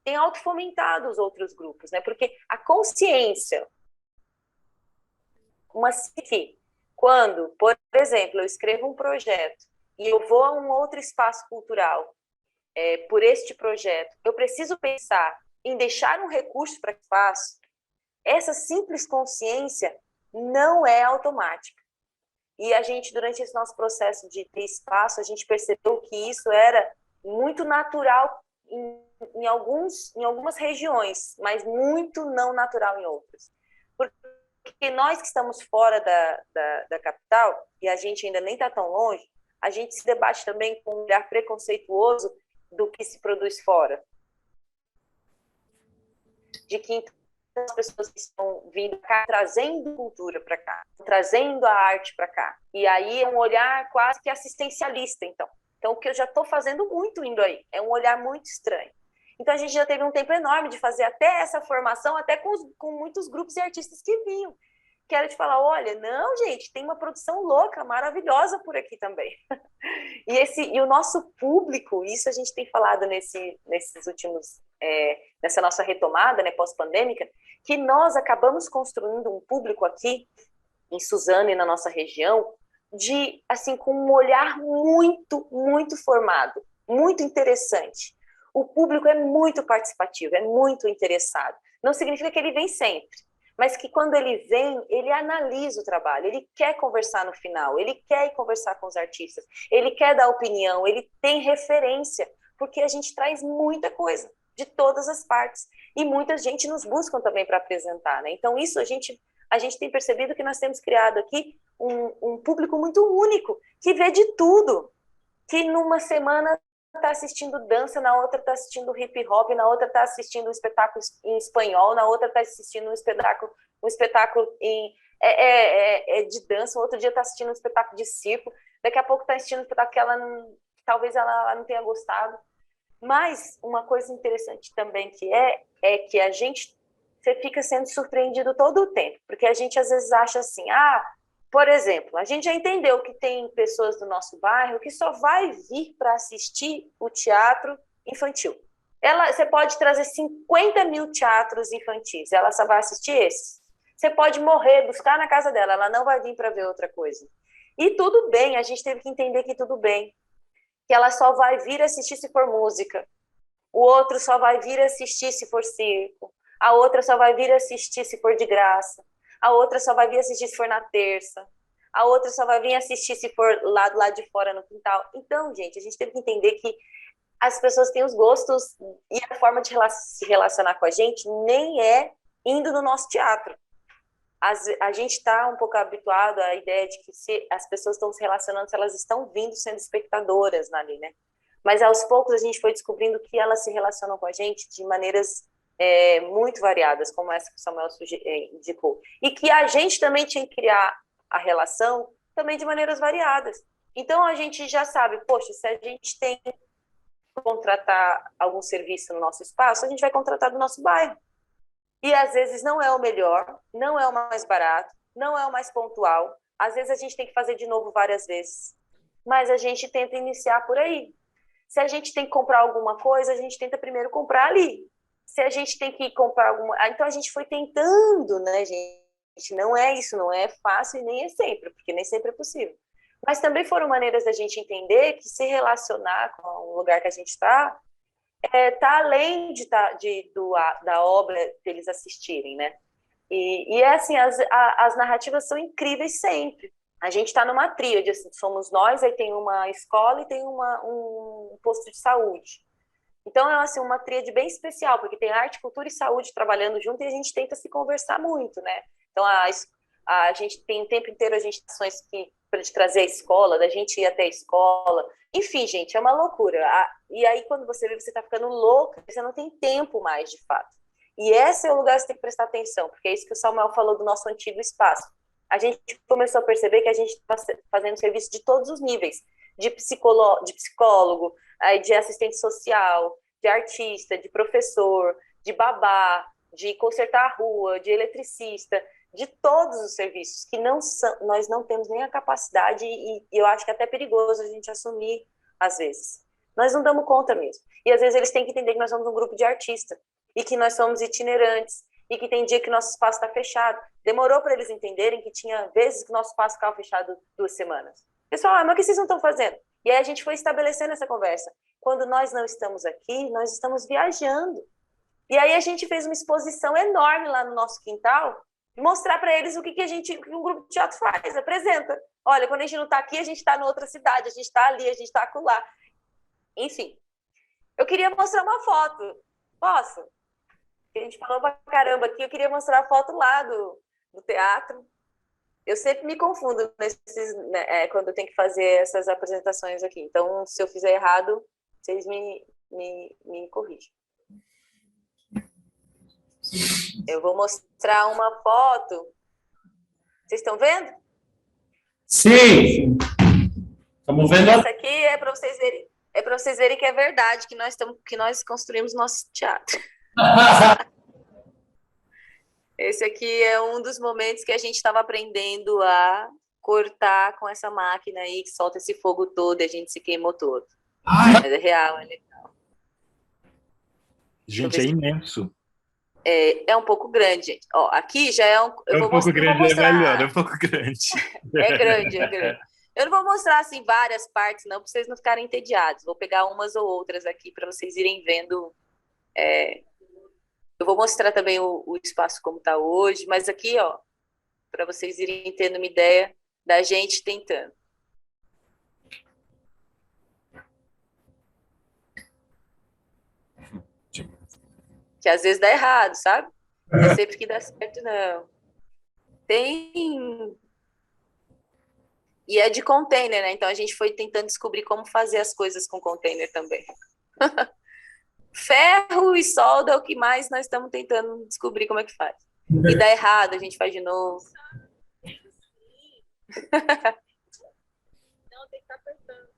tem autofomentado os outros grupos, né? Porque a consciência, quando, por exemplo, eu escrevo um projeto e eu vou a um outro espaço cultural por este projeto, eu preciso pensar em deixar um recurso para que faço. Essa simples consciência não é automática. E a gente, durante esse nosso processo de ter espaço, a gente percebeu que isso era muito natural em algumas regiões, mas muito não natural em outras. Porque nós que estamos fora da capital, e a gente ainda nem está tão longe, a gente se debate também com um olhar preconceituoso do que se produz fora. De que, as pessoas que estão vindo cá, trazendo cultura para cá, trazendo a arte para cá. E aí é um olhar quase que assistencialista, então. Então, o que eu já estou fazendo muito indo aí, é um olhar muito estranho. Então, a gente já teve um tempo enorme de fazer até essa formação, até com muitos grupos e artistas que vinham. Que era de falar, olha, não, gente, tem uma produção louca, maravilhosa por aqui também. E o nosso público, isso a gente tem falado nesses últimos, nessa nossa retomada, né, pós-pandêmica, que nós acabamos construindo um público aqui, em Suzano e na nossa região, de, assim, com um olhar muito, muito formado, muito interessante. O público é muito participativo, é muito interessado. Não significa que ele vem sempre, mas que quando ele vem, ele analisa o trabalho, ele quer conversar no final, ele quer ir conversar com os artistas, ele quer dar opinião, ele tem referência, porque a gente traz muita coisa, de todas as partes, e muita gente nos busca também para apresentar, né? Então, isso a gente tem percebido que nós temos criado aqui um público muito único, que vê de tudo, que numa semana está assistindo dança, na outra está assistindo hip hop, na outra está assistindo um espetáculo em espanhol, na outra está assistindo um espetáculo de dança, outro dia está assistindo um espetáculo de circo, daqui a pouco está assistindo um espetáculo que talvez ela não tenha gostado. Mas uma coisa interessante também é que você fica sendo surpreendido todo o tempo, porque a gente às vezes acha assim, por exemplo, a gente já entendeu que tem pessoas do nosso bairro que só vai vir para assistir o teatro infantil. Você pode trazer 50 mil teatros infantis, ela só vai assistir esses. Você pode morrer, buscar na casa dela, ela não vai vir para ver outra coisa. E tudo bem, a gente teve que entender que tudo bem, que ela só vai vir assistir se for música, o outro só vai vir assistir se for circo, a outra só vai vir assistir se for de graça, a outra só vai vir assistir se for na terça, a outra só vai vir assistir se for lá do lado de fora no quintal. Então, gente, a gente teve que entender que as pessoas têm os gostos e a forma de se relacionar com a gente nem é indo no nosso teatro. A gente está um pouco habituado à ideia de que se as pessoas estão se relacionando, se elas estão vindo sendo espectadoras ali, né? Mas aos poucos a gente foi descobrindo que elas se relacionam com a gente de maneiras muito variadas, como essa que o Samuel indicou. E que a gente também tinha que criar a relação também de maneiras variadas. Então, a gente já sabe, poxa, se a gente tem que contratar algum serviço no nosso espaço, a gente vai contratar do nosso bairro. E, às vezes, não é o melhor, não é o mais barato, não é o mais pontual. Às vezes, a gente tem que fazer de novo várias vezes. Mas a gente tenta iniciar por aí. Se a gente tem que comprar alguma coisa, a gente tenta primeiro comprar ali. Se a gente tem que comprar alguma... Então, a gente foi tentando, né, gente? Não é isso, não é fácil e nem é sempre, porque nem sempre é possível. Mas também foram maneiras da gente entender que se relacionar com o lugar que a gente está além da obra deles assistirem, né? E assim, as narrativas são incríveis sempre. A gente está numa tríade, assim, somos nós, aí tem uma escola e tem um posto de saúde. Então, é assim, uma tríade bem especial, porque tem arte, cultura e saúde trabalhando junto e a gente tenta se conversar muito, né? Então, a gente tem o tempo inteiro, a gente tem ações para trazer a escola, da gente ir até a escola. Enfim, gente, é uma loucura. E aí, quando você vê, você está ficando louca, você não tem tempo mais, de fato. E esse é o lugar que você tem que prestar atenção, porque é isso que o Samuel falou do nosso antigo espaço. A gente começou a perceber que a gente está fazendo serviço de todos os níveis, de psicólogo, de assistente social, de artista, de professor, de babá, de consertar a rua, de eletricista, de todos os serviços que nós não temos nem a capacidade e eu acho que é até perigoso a gente assumir às vezes. Nós não damos conta mesmo. E às vezes eles têm que entender que nós somos um grupo de artistas e que nós somos itinerantes e que tem dia que nosso espaço está fechado. Demorou para eles entenderem que tinha vezes que nosso espaço ficava fechado 2 semanas. Pessoal, mas o que vocês não estão fazendo? E aí a gente foi estabelecendo essa conversa. Quando nós não estamos aqui, nós estamos viajando. E aí a gente fez uma exposição enorme lá no nosso quintal, mostrar para eles o que um grupo de teatro faz, apresenta. Olha, quando a gente não está aqui, a gente está em outra cidade, a gente está ali, a gente está acolá. Enfim, eu queria mostrar uma foto. Posso? A gente falou pra caramba aqui, eu queria mostrar a foto lá do teatro. Eu sempre me confundo quando eu tenho que fazer essas apresentações aqui. Então, se eu fizer errado, vocês me corrigem. Eu vou mostrar uma foto. Vocês estão vendo? Sim! Estamos vendo. Essa aqui é para vocês verem. É para vocês verem que é verdade que nós construímos nosso teatro. Esse aqui é um dos momentos que a gente estava aprendendo a cortar com essa máquina aí que solta esse fogo todo e a gente se queimou todo. Mas é real, é legal. Gente, é imenso. É um pouco grande, gente. Ó, aqui já é um. É um pouco grande, é melhor, é um pouco grande. É grande, é grande. Eu não vou mostrar assim várias partes, não, para vocês não ficarem entediados. Vou pegar umas ou outras aqui para vocês irem vendo. Eu vou mostrar também o espaço como está hoje, mas aqui, ó, para vocês irem tendo uma ideia da gente tentando. Que às vezes dá errado, sabe? Não é sempre que dá certo, não. E é de container, né? Então a gente foi tentando descobrir como fazer as coisas com container também. Ferro e solda é o que mais nós estamos tentando descobrir como é que faz. E dá errado, a gente faz de novo. Não, tem que estar apertando.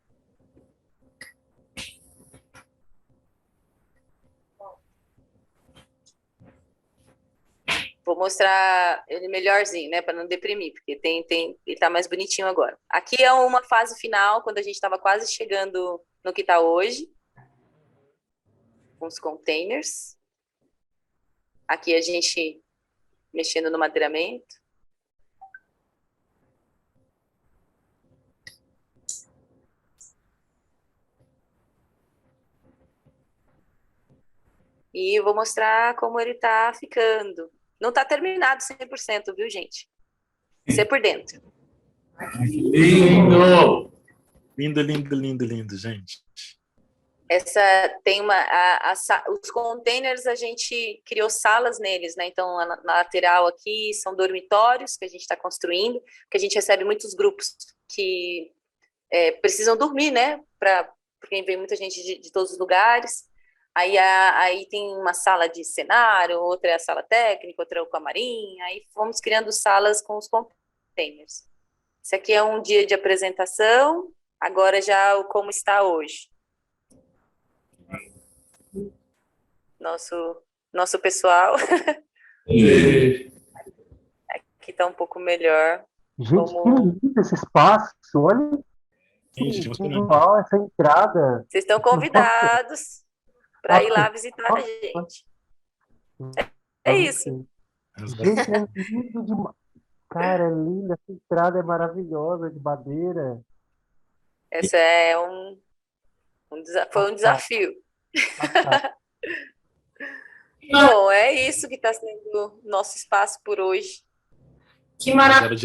Vou mostrar ele melhorzinho, né, para não deprimir, porque ele tá mais bonitinho agora. Aqui é uma fase final, quando a gente estava quase chegando no que está hoje, com os containers. Aqui a gente mexendo no madeiramento. E eu vou mostrar como ele está ficando. Não está terminado 100%, viu, gente? Isso é por dentro. Lindo! Lindo, lindo, lindo, lindo, gente. Essa tem os containers, a gente criou salas neles, né? Então, na lateral aqui são dormitórios que a gente está construindo, que a gente recebe muitos grupos que precisam dormir, né? Porque vem muita gente de todos os lugares. Aí tem uma sala de cenário, outra é a sala técnica, outra é o camarim. Aí fomos criando salas com os containers. Esse aqui é um dia de apresentação, agora já como está hoje. Nosso pessoal. Aqui está um pouco melhor. Gente, que lindo esse espaço, olha. Gente, essa entrada. Vocês estão convidados para ir lá visitar a gente. É isso. Gente, é lindo demais. Cara, é linda. Essa entrada é maravilhosa, de madeira. Essa é foi um desafio. Bom, é isso que está sendo o nosso espaço por hoje. Que maravilha.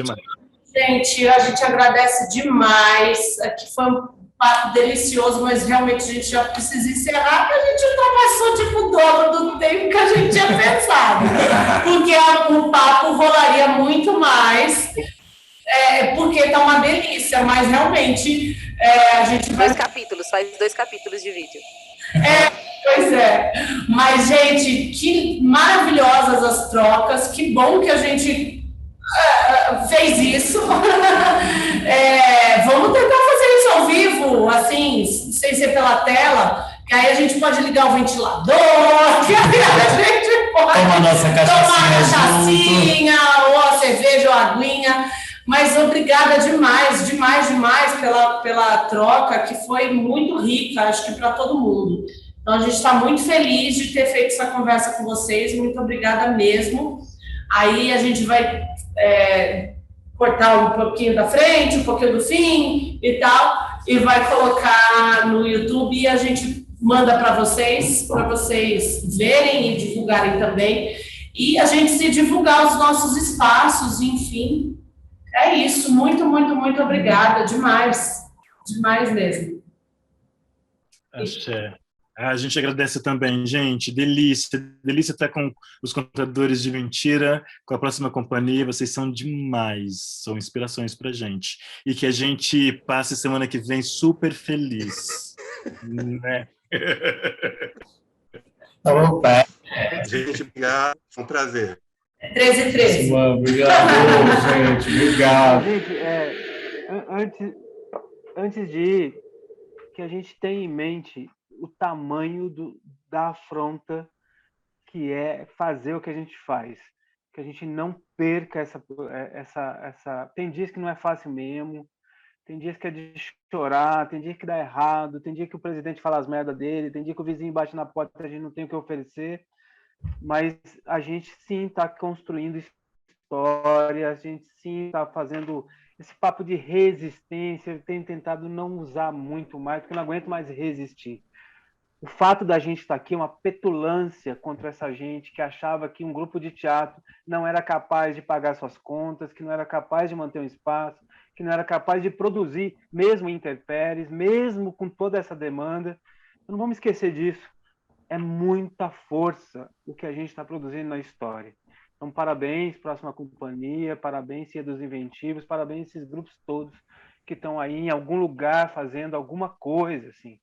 Gente, a gente agradece demais. Aqui foi um papo delicioso, mas realmente a gente já precisa encerrar, porque a gente ultrapassou tipo o dobro do tempo que a gente tinha pensado. Porque o papo rolaria muito mais, porque tá uma delícia, mas realmente a gente vai... Faz 2 capítulos de vídeo. Pois é. Mas, gente, que maravilhosas as trocas, que bom que a gente fez isso. Vamos tentar fazer isso ao vivo, assim, sem ser pela tela, que aí a gente pode ligar o ventilador, que aí a gente pode tomar nossa cachaçinha, ou a cerveja, ou a aguinha. Mas obrigada demais, demais, demais pela troca, que foi muito rica, acho que para todo mundo. Então, a gente está muito feliz de ter feito essa conversa com vocês, muito obrigada mesmo. Aí a gente vai cortar um pouquinho da frente, um pouquinho do fim e tal, e vai colocar no YouTube e a gente manda para vocês verem e divulgarem também. E a gente se divulgar os nossos espaços, enfim. É isso, muito, muito, muito obrigada, demais mesmo. Axé. A gente agradece também, gente, delícia estar com os Contadores de Mentira, com a próxima companhia, vocês são demais, são inspirações pra gente, e que a gente passe semana que vem super feliz, né? Tá bom, Gente, obrigado. Foi um prazer. 13 e 13. Obrigado, gente. Obrigado. Gente, antes de ir, que a gente tenha em mente o tamanho da afronta que é fazer o que a gente faz. Que a gente não perca essa... Tem dias que não é fácil mesmo, tem dias que é de chorar, tem dia que dá errado, tem dia que o presidente fala as merdas dele, tem dia que o vizinho bate na porta e a gente não tem o que oferecer, mas a gente sim está construindo história, a gente sim está fazendo esse papo de resistência, eu tenho tentado não usar muito mais, porque eu não aguento mais resistir. O fato da gente estar aqui é uma petulância contra essa gente que achava que um grupo de teatro não era capaz de pagar suas contas, que não era capaz de manter um espaço, que não era capaz de produzir, mesmo intempéries, mesmo com toda essa demanda. Não vamos esquecer disso. É muita força o que a gente está produzindo na história. Então, parabéns, Próxima Companhia, parabéns, Cia dos Inventivos, parabéns esses grupos todos que estão aí em algum lugar fazendo alguma coisa, assim.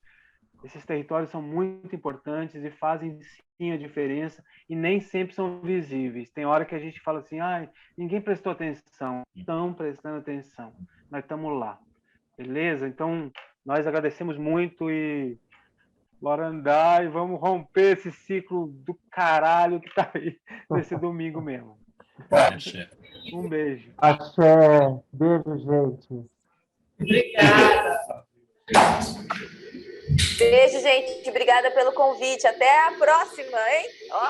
Esses territórios são muito importantes e fazem sim a diferença e nem sempre são visíveis. Tem hora que a gente fala assim, ninguém prestou atenção. Estão prestando atenção. Nós estamos lá. Beleza? Então, nós agradecemos muito e bora andar e vamos romper esse ciclo do caralho que tá aí nesse domingo mesmo. Um beijo. Axé. Beijo, gente. Obrigada. Beijo, gente. Obrigada pelo convite. Até a próxima, hein? Ó.